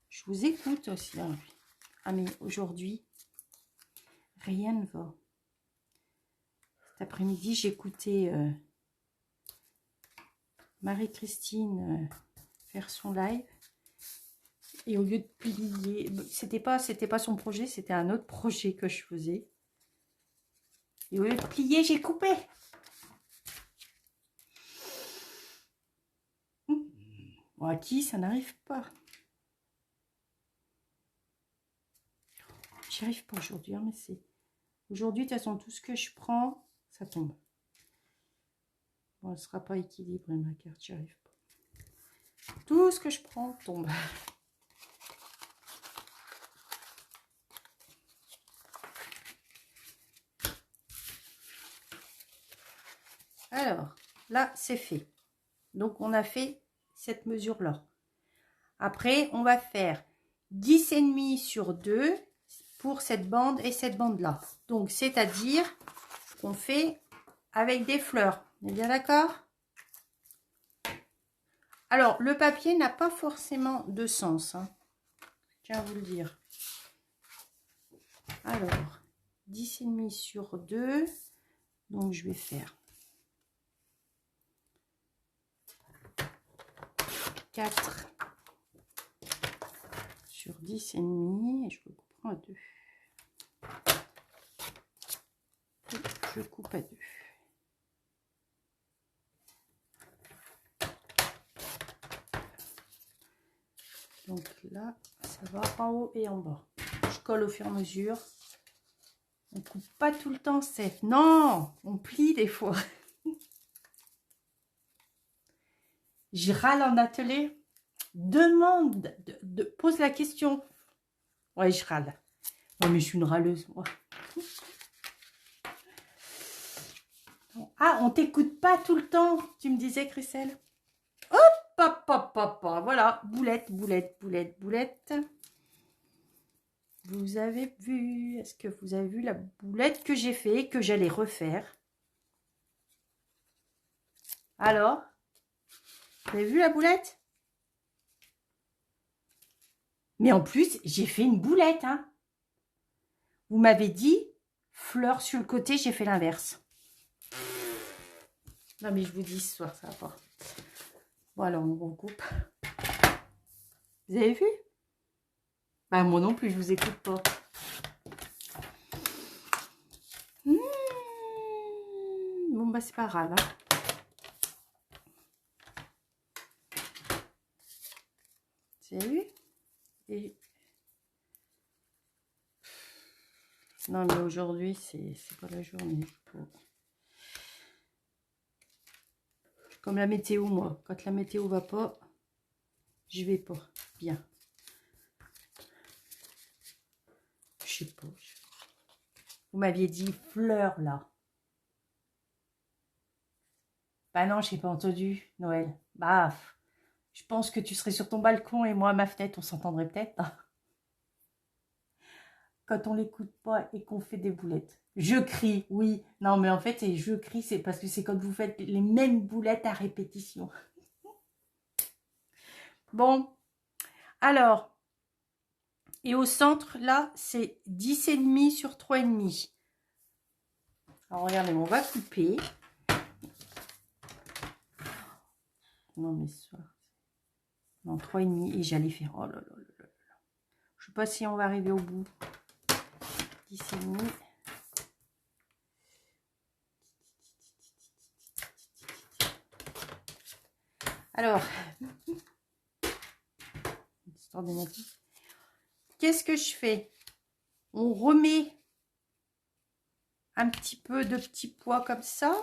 Speaker 1: je vous écoute aussi. Hein. Ah, mais aujourd'hui, rien ne va. Cet après-midi, j'écoutais Marie-Christine faire son live. Et au lieu de plier, c'était pas son projet, c'était un autre projet que je faisais. Et au lieu de plier, j'ai coupé. Bon, à qui ça n'arrive pas? J'y arrive pas aujourd'hui, hein, mais c'est... Aujourd'hui, de toute façon, tout ce que je prends, ça tombe. Bon, elle ne sera pas équilibrée, ma carte, j'y arrive pas. Tout ce que je prends tombe. Alors, là, c'est fait. Donc, on a fait cette mesure-là. Après, on va faire 10,5 sur 2 pour cette bande et cette bande-là. Donc, c'est-à-dire qu'on fait avec des fleurs. On est bien d'accord? Alors, le papier n'a pas forcément de sens. Hein. Je tiens à vous le dire. Alors, 10,5 sur 2. Donc, je vais faire 4 sur 10,5 et je le couperai à 2. Je coupe à 2. Donc là, ça va en haut et en bas. Je colle au fur et à mesure. On ne coupe pas tout le temps sec. Non, on plie des fois. Je râle en atelier. Demande, pose la question. Ouais, je râle. Ouais, mais je suis une râleuse, moi. Ah, on t'écoute pas tout le temps, tu me disais, Christelle. Hop, hop, hop, hop, hop. Voilà, boulette, boulette, boulette, boulette. Vous avez vu, est-ce que vous avez vu la boulette que j'ai fait, que j'allais refaire? Alors, vous avez vu la boulette? Mais en plus, j'ai fait une boulette, hein. Vous m'avez dit, fleurs sur le côté, j'ai fait l'inverse. Non, mais je vous dis ce soir, ça va pas. Bon, alors, on recoupe. Vous avez vu? Bah, moi non plus, je vous écoute pas. Bon, bah, c'est pas grave. Hein. Vous avez vu? Et... Non, mais aujourd'hui, c'est pas la journée. Comme la météo, moi. Quand la météo va pas, je vais pas bien. Je sais pas. Vous m'aviez dit fleurs, là. Bah non, je n'ai pas entendu, Noël. Bah, je pense que tu serais sur ton balcon et moi à ma fenêtre, on s'entendrait peut-être. Quand on l'écoute pas et qu'on fait des boulettes. Je crie, oui. Non, mais en fait, et je crie, c'est parce que c'est quand vous faites les mêmes boulettes à répétition. Bon, alors, et au centre, là, c'est 10,5 sur 3,5. Alors, regardez, on va couper. Non, mais ça... Non, 3,5. Et j'allais faire... Oh là là là là. Je sais pas si on va arriver au bout. 10,5. Alors, qu'est-ce que je fais? On remet un petit peu de petits pois comme ça,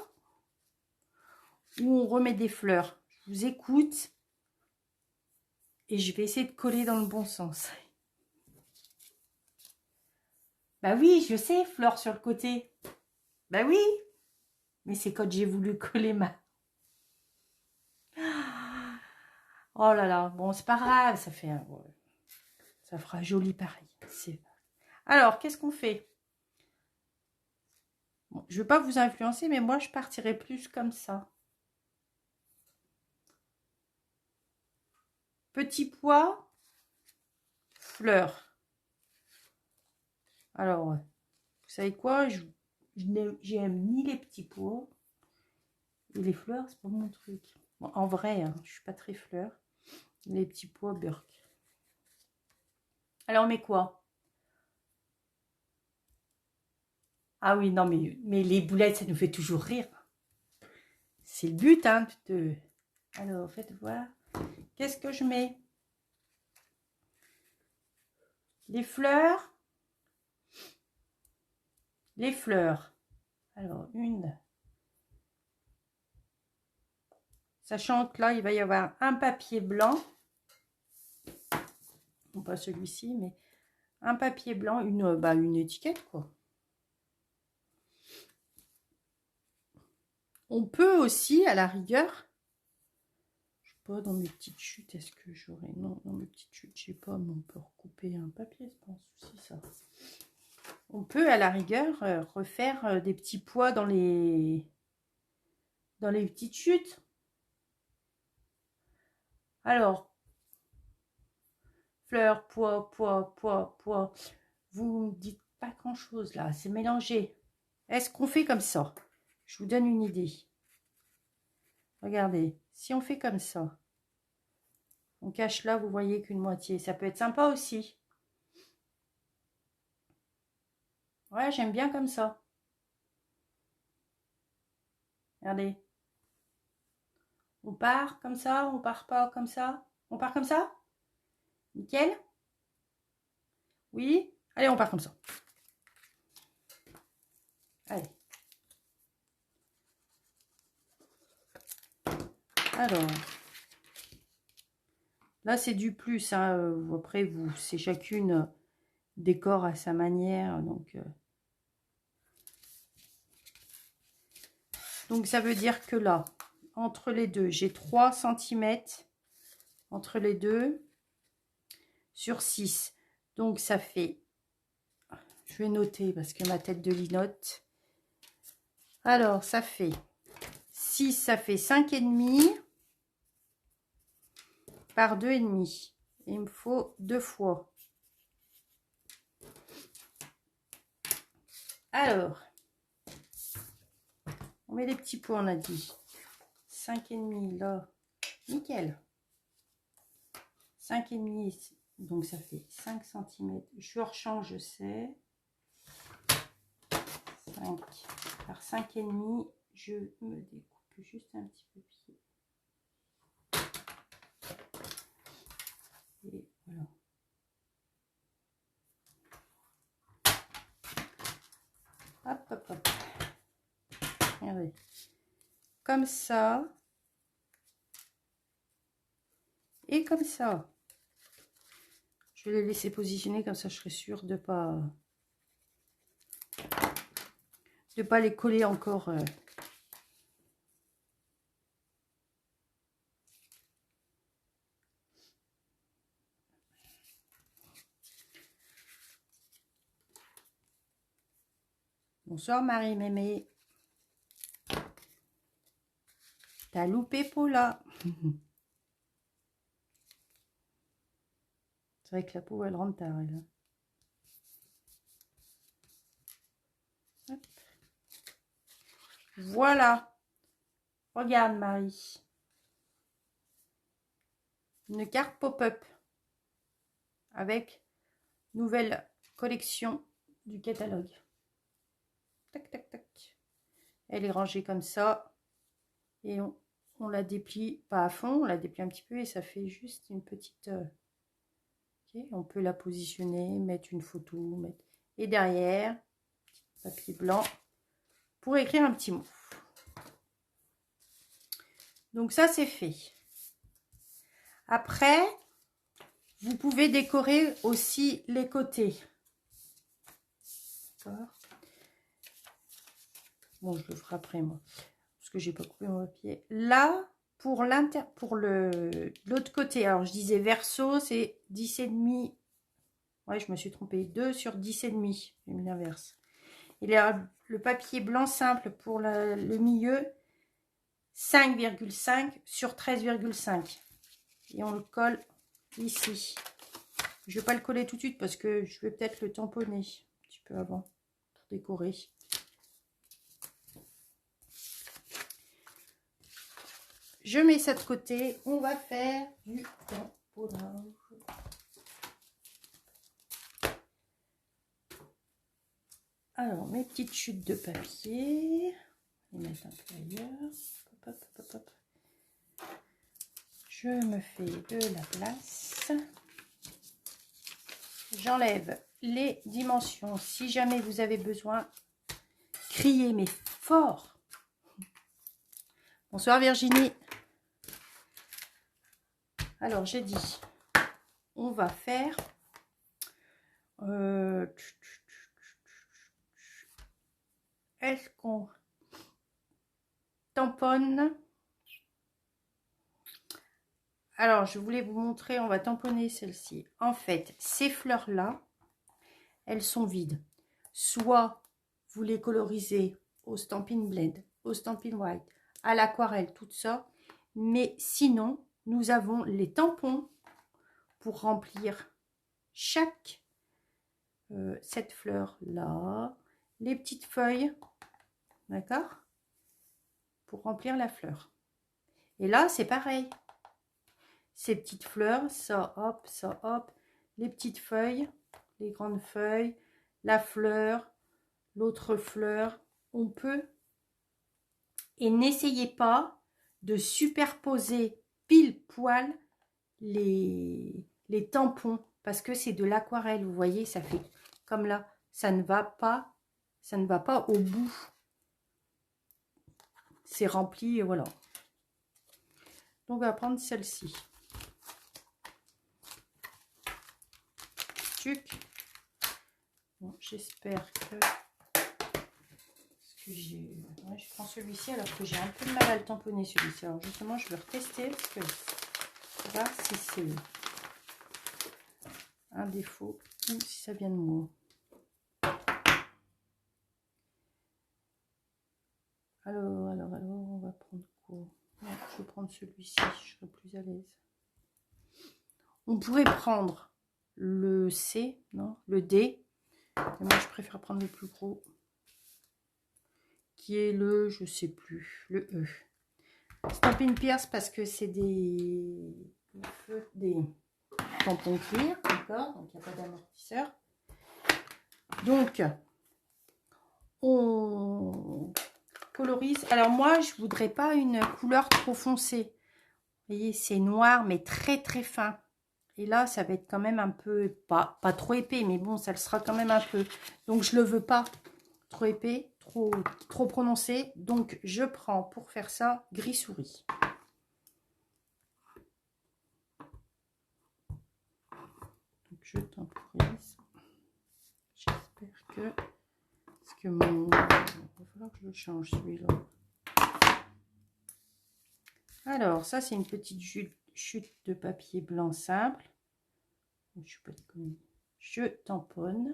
Speaker 1: ou on remet des fleurs. Je vous écoute et je vais essayer de coller dans le bon sens. Bah oui, je sais, fleurs sur le côté. Bah oui, mais c'est quand j'ai voulu coller ma... Oh là là, bon, c'est pas grave, ça fait... Ouais, ça fera joli pareil. Alors, qu'est-ce qu'on fait? Bon, je ne vais pas vous influencer, mais moi, je partirai plus comme ça. Petit pois, fleurs. Alors, vous savez quoi? J'aime ni les petits pois, et les fleurs, c'est pas mon truc. Bon, en vrai, hein, je suis pas très fleur. Les petits pois, burk. Alors, on met quoi? Ah oui, non, mais les boulettes, ça nous fait toujours rire. C'est le but, hein, de... Alors, faites voir. Qu'est-ce que je mets? Les fleurs. Les fleurs. Alors, une. Sachant que là, il va y avoir un papier blanc. Non, pas celui-ci, mais un papier blanc, une étiquette, quoi. On peut aussi, à la rigueur, je sais pas, dans mes petites chutes, est-ce que j'aurais... Non, dans mes petites chutes, je sais pas, mais on peut recouper un papier, je pense, aussi, ça. On peut, à la rigueur, refaire des petits pois dans les petites chutes. Alors, fleurs, pois, pois, pois, pois. Vous ne dites pas grand-chose, là, c'est mélangé. Est-ce qu'on fait comme ça? Je vous donne une idée. Regardez, si on fait comme ça, on cache là, vous voyez qu'une moitié. Ça peut être sympa aussi. Ouais, j'aime bien comme ça. Regardez. On part comme ça, on part pas comme ça. On part comme ça? Nickel? Oui? Allez, on part comme ça. Allez. Alors. Là, c'est du plus. Hein. Après, c'est chacune décore à sa manière. Donc, ça veut dire que là, entre les deux, j'ai 3 cm entre les deux sur 6. Donc, ça fait... Je vais noter parce que ma tête de lit note. Alors, ça fait 6, ça fait 5,5 par 2,5. Il me faut 2 fois. Alors, on met les petits pois, on a dit. 5,5 là. Nickel. 5,5, donc ça fait 5 cm. Je rechange, je sais. 5 par 5,5. Je me découpe juste un petit peu pied. Et voilà. Hop, hop, hop. Regardez. Comme ça. Et comme ça. Je vais les laisser positionner comme ça, je serai sûre de pas... de ne pas les coller encore. Bonsoir Marie-Mémé. T'as loupé Paula. C'est vrai que la peau, elle rentre tard, elle. Hop. Voilà. Regarde, Marie. Une carte pop-up avec nouvelle collection du catalogue. Tac, tac, tac. Elle est rangée comme ça. Et on la déplie, pas à fond, on la déplie un petit peu et ça fait juste une petite... Okay, on peut la positionner, mettre une photo, mettre... Et derrière, papier blanc pour écrire un petit mot. Donc ça, c'est fait. Après, vous pouvez décorer aussi les côtés. D'accord. Bon, je le ferai après, moi. Parce que j'ai pas coupé mon papier. Là, pour l'autre côté, alors je disais verso, c'est 10,5. Ouais, je me suis trompée. 2 sur 10,5. J'ai mis l'inverse. Il y a le papier blanc simple pour le milieu. 5,5 sur 13,5. Et on le colle ici. Je ne vais pas le coller tout de suite parce que je vais peut-être le tamponner un petit peu avant pour décorer. Je mets ça de côté. On va faire du tamponnage. Alors, mes petites chutes de papier. Je vais mettre un peu ailleurs. Hop, hop, hop, hop. Je me fais de la place. J'enlève les dimensions. Si jamais vous avez besoin, criez mais fort. Bonsoir Virginie. Alors, j'ai dit, on va faire... Est-ce qu'on tamponne? Alors, je voulais vous montrer, on va tamponner celle-ci. En fait, ces fleurs-là, elles sont vides. Soit vous les colorisez au Stampin' Blend, au Stampin' White, à l'aquarelle, tout ça. Mais sinon, nous avons les tampons pour remplir chaque cette fleur-là, les petites feuilles, d'accord? Pour remplir la fleur. Et là, c'est pareil. Ces petites fleurs, ça, hop, les petites feuilles, les grandes feuilles, la fleur, l'autre fleur, on peut. Et n'essayez pas de superposer pile poil les tampons, parce que c'est de l'aquarelle, vous voyez, ça fait comme là, ça ne va pas au bout. C'est rempli, et voilà. Donc, on va prendre celle-ci. Bon, j'espère que... Ouais, je prends celui-ci alors que j'ai un peu de mal à le tamponner celui-ci. Alors justement, je vais retester parce que voir si c'est un défaut ou si ça vient de moi. Alors, on va prendre quoi? Non, je vais prendre celui-ci, je serai plus à l'aise. On pourrait prendre le C, non, le D. Mais moi, je préfère prendre le plus gros, qui est le, je sais plus, le E. Stampin' Pierce parce que c'est des tampons cuir, d'accord, donc il n'y a pas d'amortisseur. Donc, on colorise. Alors moi, je voudrais pas une couleur trop foncée. Vous voyez, c'est noir, mais très très fin. Et là, ça va être quand même un peu, pas trop épais, mais bon, ça le sera quand même un peu. Donc, je le veux pas trop épais, trop prononcé. Donc, je prends pour faire ça gris souris. Donc, je temporise. J'espère que... Parce que mon... Il va falloir que je le change celui-là. Alors, ça, c'est une petite chute de papier blanc simple. Je suis pas déconne. Je tamponne.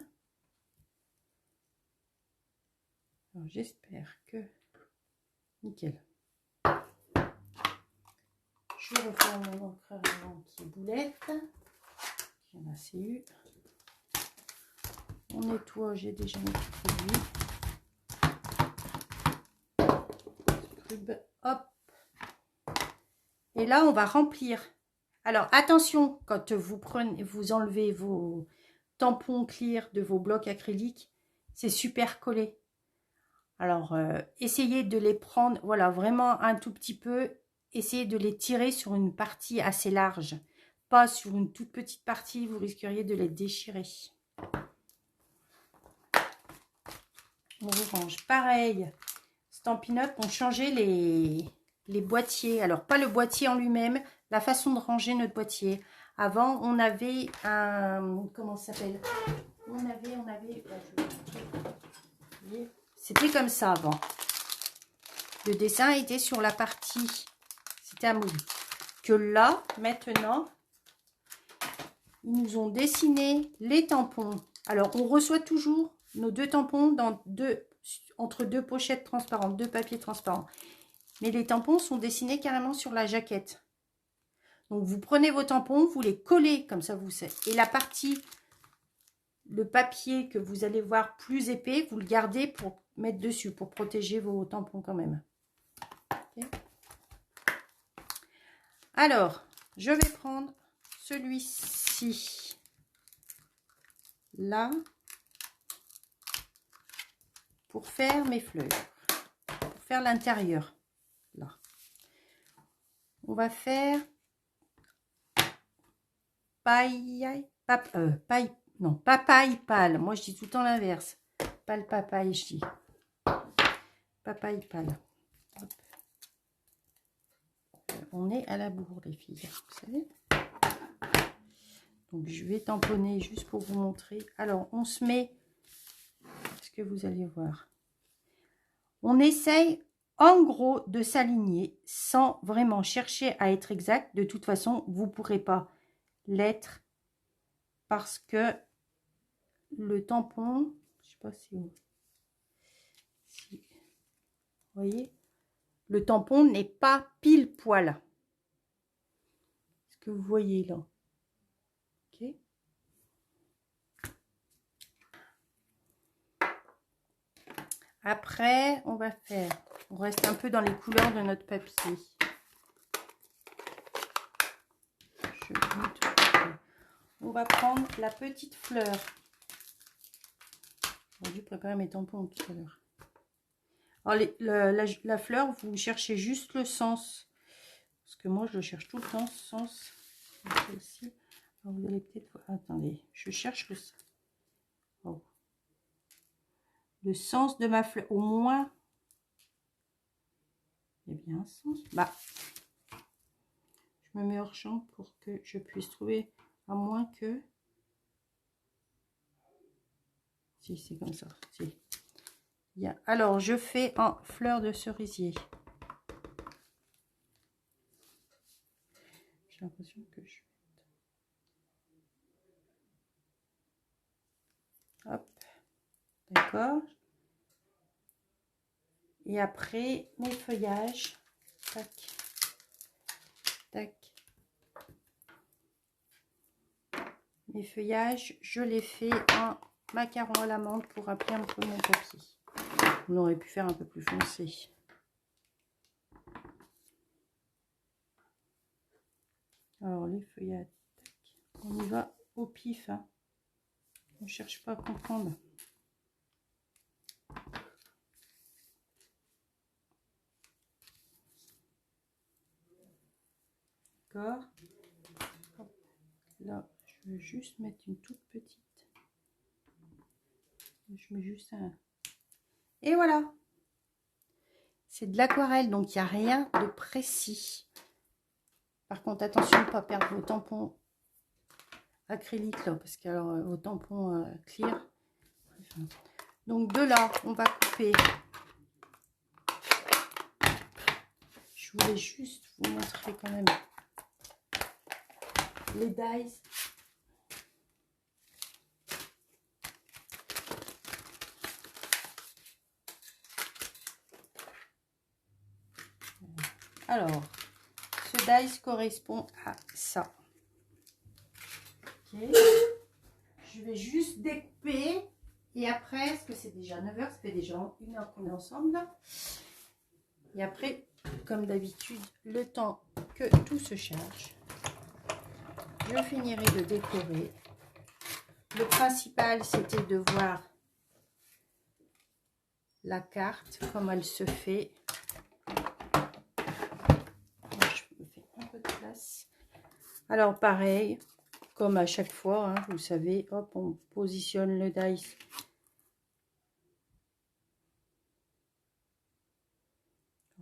Speaker 1: Alors, j'espère que... Nickel. Je referme mon encre anti-boulette. J'en ai assez eu. On nettoie, j'ai déjà mis le produit. Hop. Et là, on va remplir. Alors, attention, quand vous enlevez vos tampons clear de vos blocs acryliques, c'est super collé. Alors, essayez de les prendre, voilà, vraiment un tout petit peu. Essayez de les tirer sur une partie assez large. Pas sur une toute petite partie, vous risqueriez de les déchirer. On range. Pareil, Stampin' Up ont changé les boîtiers. Alors, pas le boîtier en lui-même, la façon de ranger notre boîtier. Avant, on avait un... Comment ça s'appelle? On avait... C'était comme ça avant. Le dessin était sur la partie... C'était amovible. Que là, maintenant, ils nous ont dessiné les tampons. Alors, on reçoit toujours nos 2 tampons entre 2 pochettes transparentes, 2 papiers transparents. Mais les tampons sont dessinés carrément sur la jaquette. Donc, vous prenez vos tampons, vous les collez, comme ça, vous savez. Et la partie, le papier que vous allez voir plus épais, vous le gardez pour mettre dessus, pour protéger vos tampons quand même. Okay. Alors, je vais prendre celui-ci, là, pour faire mes fleurs, pour faire l'intérieur, là. On va faire papaye pâle. Moi, je dis tout le temps l'inverse. Pâle papaye, je dis. Papaye pâle. Hop. On est à la bourre, les filles, vous savez. Donc, je vais tamponner juste pour vous montrer. Alors, on se met, ce que vous allez voir. On essaye, en gros, de s'aligner sans vraiment chercher à être exact. De toute façon, vous ne pourrez pas l'être parce que le tampon, je ne sais pas si vous voyez, le tampon n'est pas pile poil. Ce que vous voyez là. Ok. Après, on va faire, on reste un peu dans les couleurs de notre papier. On va prendre la petite fleur. J'aurais dû préparer mes tampons tout à l'heure. Alors, la fleur, vous cherchez juste le sens. Parce que moi, je le cherche tout le temps, ce sens. Ici. Alors, vous allez peut-être voir. Attendez, je cherche le sens. Oh. Le sens de ma fleur. Au moins, il y a bien un sens. Bah, je me mets hors champ pour que je puisse trouver, à moins que... Si, c'est comme ça. Si. Alors, je fais en fleur de cerisier. J'ai l'impression que je... Hop. D'accord. Et après, mes feuillages. Tac. Tac. Mes feuillages, je les fais en macaron à la menthe pour appeler un peu mon papier. On aurait pu faire un peu plus foncé. Alors, les feuillages, tac. On y va au pif. Hein. On ne cherche pas à comprendre. D'accord. Là, je veux juste mettre une toute petite. Je mets juste un... Et voilà. C'est de l'aquarelle, donc il n'y a rien de précis. Par contre, attention de ne pas perdre vos tampons acryliques, là, parce que alors, vos tampons clear. Donc de là, on va couper. Je voulais juste vous montrer quand même les dies. Alors, ce dice correspond à ça. Okay. Je vais juste découper. Et après, parce que c'est déjà 9 h, ça fait déjà 1 heure qu'on est ensemble. Là. Et après, comme d'habitude, le temps que tout se charge, je finirai de décorer. Le principal, c'était de voir la carte, comment elle se fait. Je me fais un peu de place. Alors, pareil, comme à chaque fois, hein, vous savez, hop, on positionne le dice.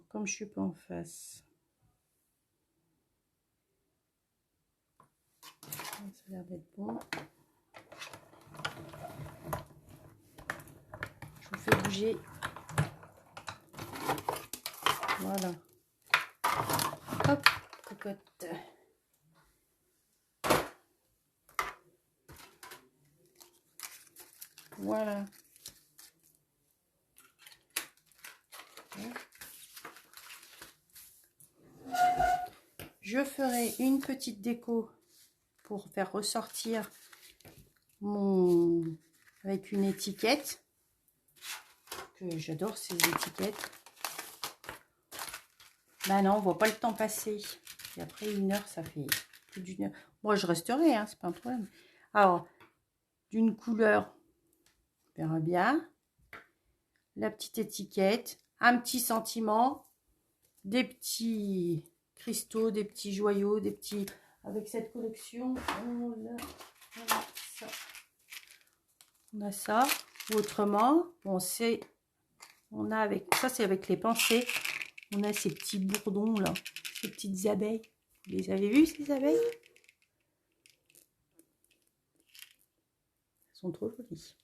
Speaker 1: Comme je suis pas en face. Ça a l'air d'être bon. Je vous fais bouger. Voilà. Hop, cocotte. Voilà. Je ferai une petite déco pour faire ressortir mon... avec une étiquette. Que j'adore ces étiquettes. Ben non, on voit pas le temps passer. Et après 1 heure, ça fait plus d'1 heure. Moi, je resterai, hein, c'est pas un problème. Alors, d'une couleur, on verra bien. La petite étiquette, un petit sentiment, des petits cristaux, des petits joyaux, des petits... Avec cette collection, on a ça. Autrement, on sait, on a avec ça, c'est avec les pensées. On a ces petits bourdons là, ces petites abeilles. Vous les avez vus ces abeilles? Elles sont trop jolies.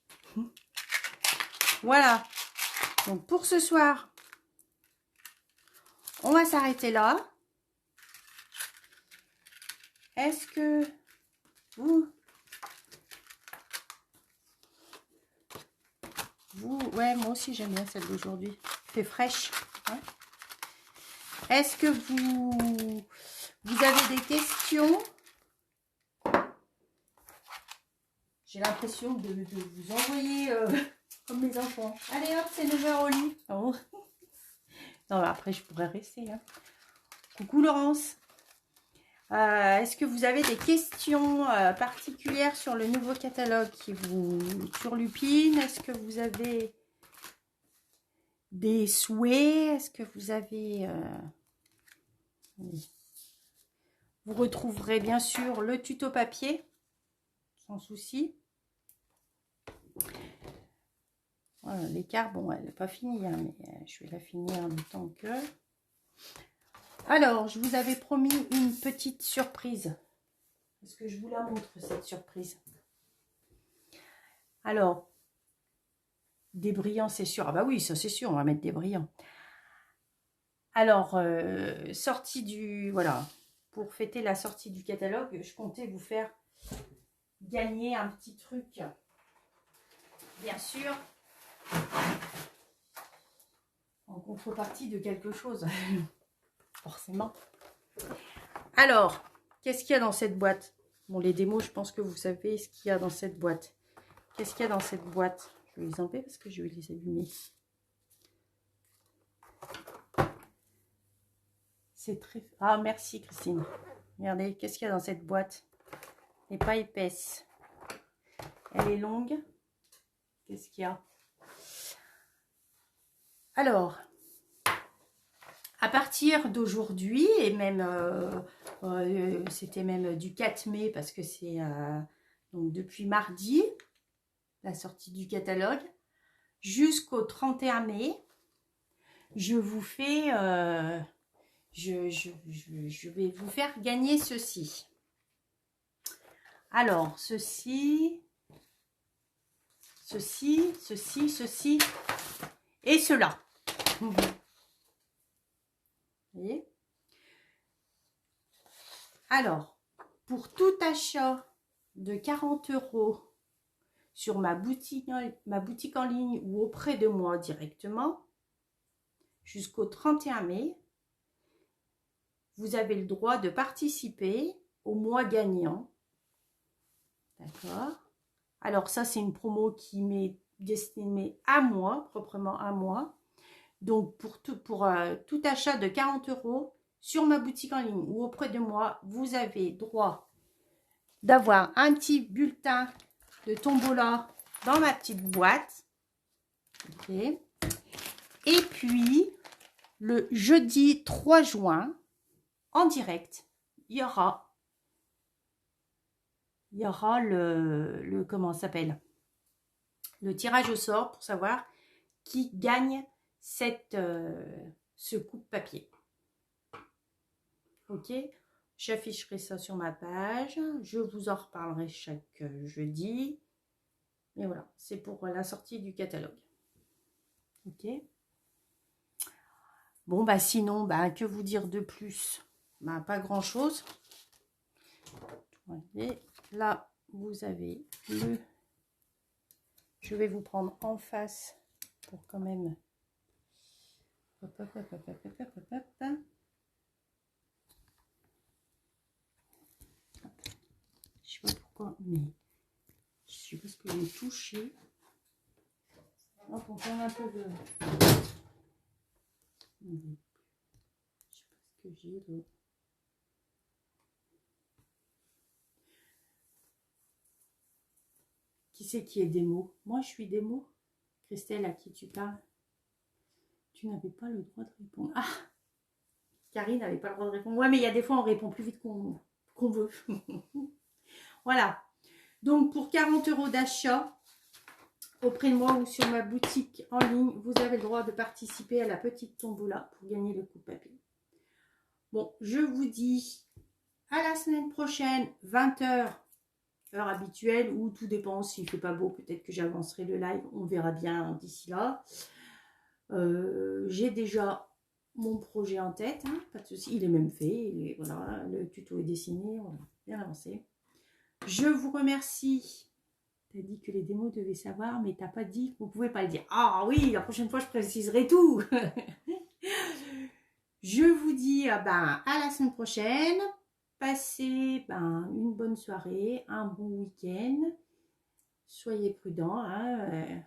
Speaker 1: Voilà. Donc pour ce soir, on va s'arrêter là. Est-ce que vous, ouais, moi aussi j'aime bien celle d'aujourd'hui. C'est fraîche. Hein. Est-ce que vous avez des questions? J'ai l'impression de vous envoyer comme mes enfants. Allez hop, c'est 9 h au lit. Oh. Non, après je pourrais rester. Hein. Coucou Laurence. Est-ce que vous avez des questions particulières sur le nouveau catalogue qui vous turlupine? Est-ce que vous avez des souhaits? Est-ce que vous avez... Oui. Vous retrouverez bien sûr le tuto papier, sans souci. Voilà, l'écart, bon, elle n'est pas finie, hein, mais je vais la finir en même temps que... Alors, je vous avais promis une petite surprise. Est-ce que je vous la montre, cette surprise? Alors, des brillants, c'est sûr. Ah bah oui, ça c'est sûr, on va mettre des brillants. Alors, sortie du... Voilà, pour fêter la sortie du catalogue, je comptais vous faire gagner un petit truc. Bien sûr, en contrepartie de quelque chose. Forcément. Alors, qu'est-ce qu'il y a dans cette boîte? Bon, les démos, je pense que vous savez ce qu'il y a dans cette boîte. Qu'est-ce qu'il y a dans cette boîte? Je vais les enlever parce que je vais les allumer. C'est très... Ah, merci Christine. Regardez, qu'est-ce qu'il y a dans cette boîte? Elle n'est pas épaisse. Elle est longue. Qu'est-ce qu'il y a? Alors, à partir d'aujourd'hui, et même, c'était même du 4 mai, parce que c'est donc depuis mardi, la sortie du catalogue, jusqu'au 31 mai, je vous fais... je vais vous faire gagner ceci. Alors, ceci ceci, ceci, ceci et cela. Vous voyez? Alors, pour tout achat de 40 € sur ma boutique en ligne ou auprès de moi directement, jusqu'au 31 mai, vous avez le droit de participer au mois gagnant. D'accord? Alors ça, c'est une promo qui m'est destinée à moi, proprement à moi. Donc, pour tout achat de 40 € sur ma boutique en ligne ou auprès de moi, vous avez droit d'avoir un petit bulletin de tombola dans ma petite boîte. Ok. Et puis, le jeudi 3 juin, en direct, il y aura comment ça s'appelle, le tirage au sort pour savoir qui gagne ce coupe-papier. Ok, j'afficherai ça sur ma page, je vous en reparlerai chaque jeudi. Mais voilà, c'est pour la sortie du catalogue. Ok. Bon, bah sinon, bah, que vous dire de plus? Bah, pas grand-chose. Et là, vous avez le... Je vais vous prendre en face pour quand même... Hop, hop, hop, hop, hop, hop, hop, hop. Je sais pas pourquoi, mais je sais pas ce que j'ai touché. Hop, on fait un peu de... Je sais pas ce que j'ai là. Qui c'est qui est démo? Moi, je suis démo. Christelle, à qui tu parles? Tu n'avais pas le droit de répondre. Ah! Karine n'avait pas le droit de répondre. Ouais, mais il y a des fois, on répond plus vite qu'on veut. Voilà. Donc, pour 40 € d'achat auprès de moi ou sur ma boutique en ligne, vous avez le droit de participer à la petite tombola pour gagner le coupe-papier. Bon, je vous dis à la semaine prochaine, 20 h, heure habituelle, ou tout dépend s'il ne fait pas beau, peut-être que j'avancerai le live, on verra bien d'ici là. J'ai déjà mon projet en tête, hein, pas de souci, il est même fait, et voilà, le tuto est dessiné, on a bien avancé. Je vous remercie. Tu as dit que les démos devaient savoir, mais tu n'as pas dit, vous ne pouvez pas le dire. Ah oui, la prochaine fois, je préciserai tout. Je vous dis à la semaine prochaine. Passez une bonne soirée, un bon week-end. Soyez prudents. Hein,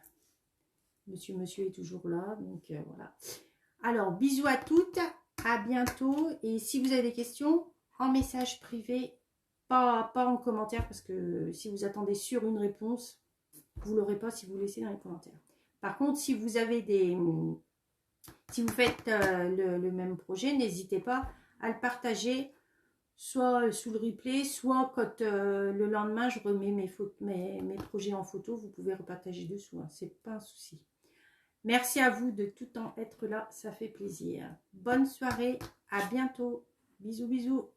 Speaker 1: monsieur est toujours là, donc voilà. Alors, bisous à toutes, à bientôt. Et si vous avez des questions, en message privé, pas en commentaire, parce que si vous attendez sur une réponse, vous ne l'aurez pas si vous laissez dans les commentaires. Par contre, si vous avez si vous faites le même projet, n'hésitez pas à le partager, soit sous le replay, soit quand le lendemain, je remets mes projets en photo, vous pouvez repartager dessous, hein, c'est pas un souci. Merci à vous de tout le temps être là, ça fait plaisir. Bonne soirée, à bientôt. Bisous, bisous.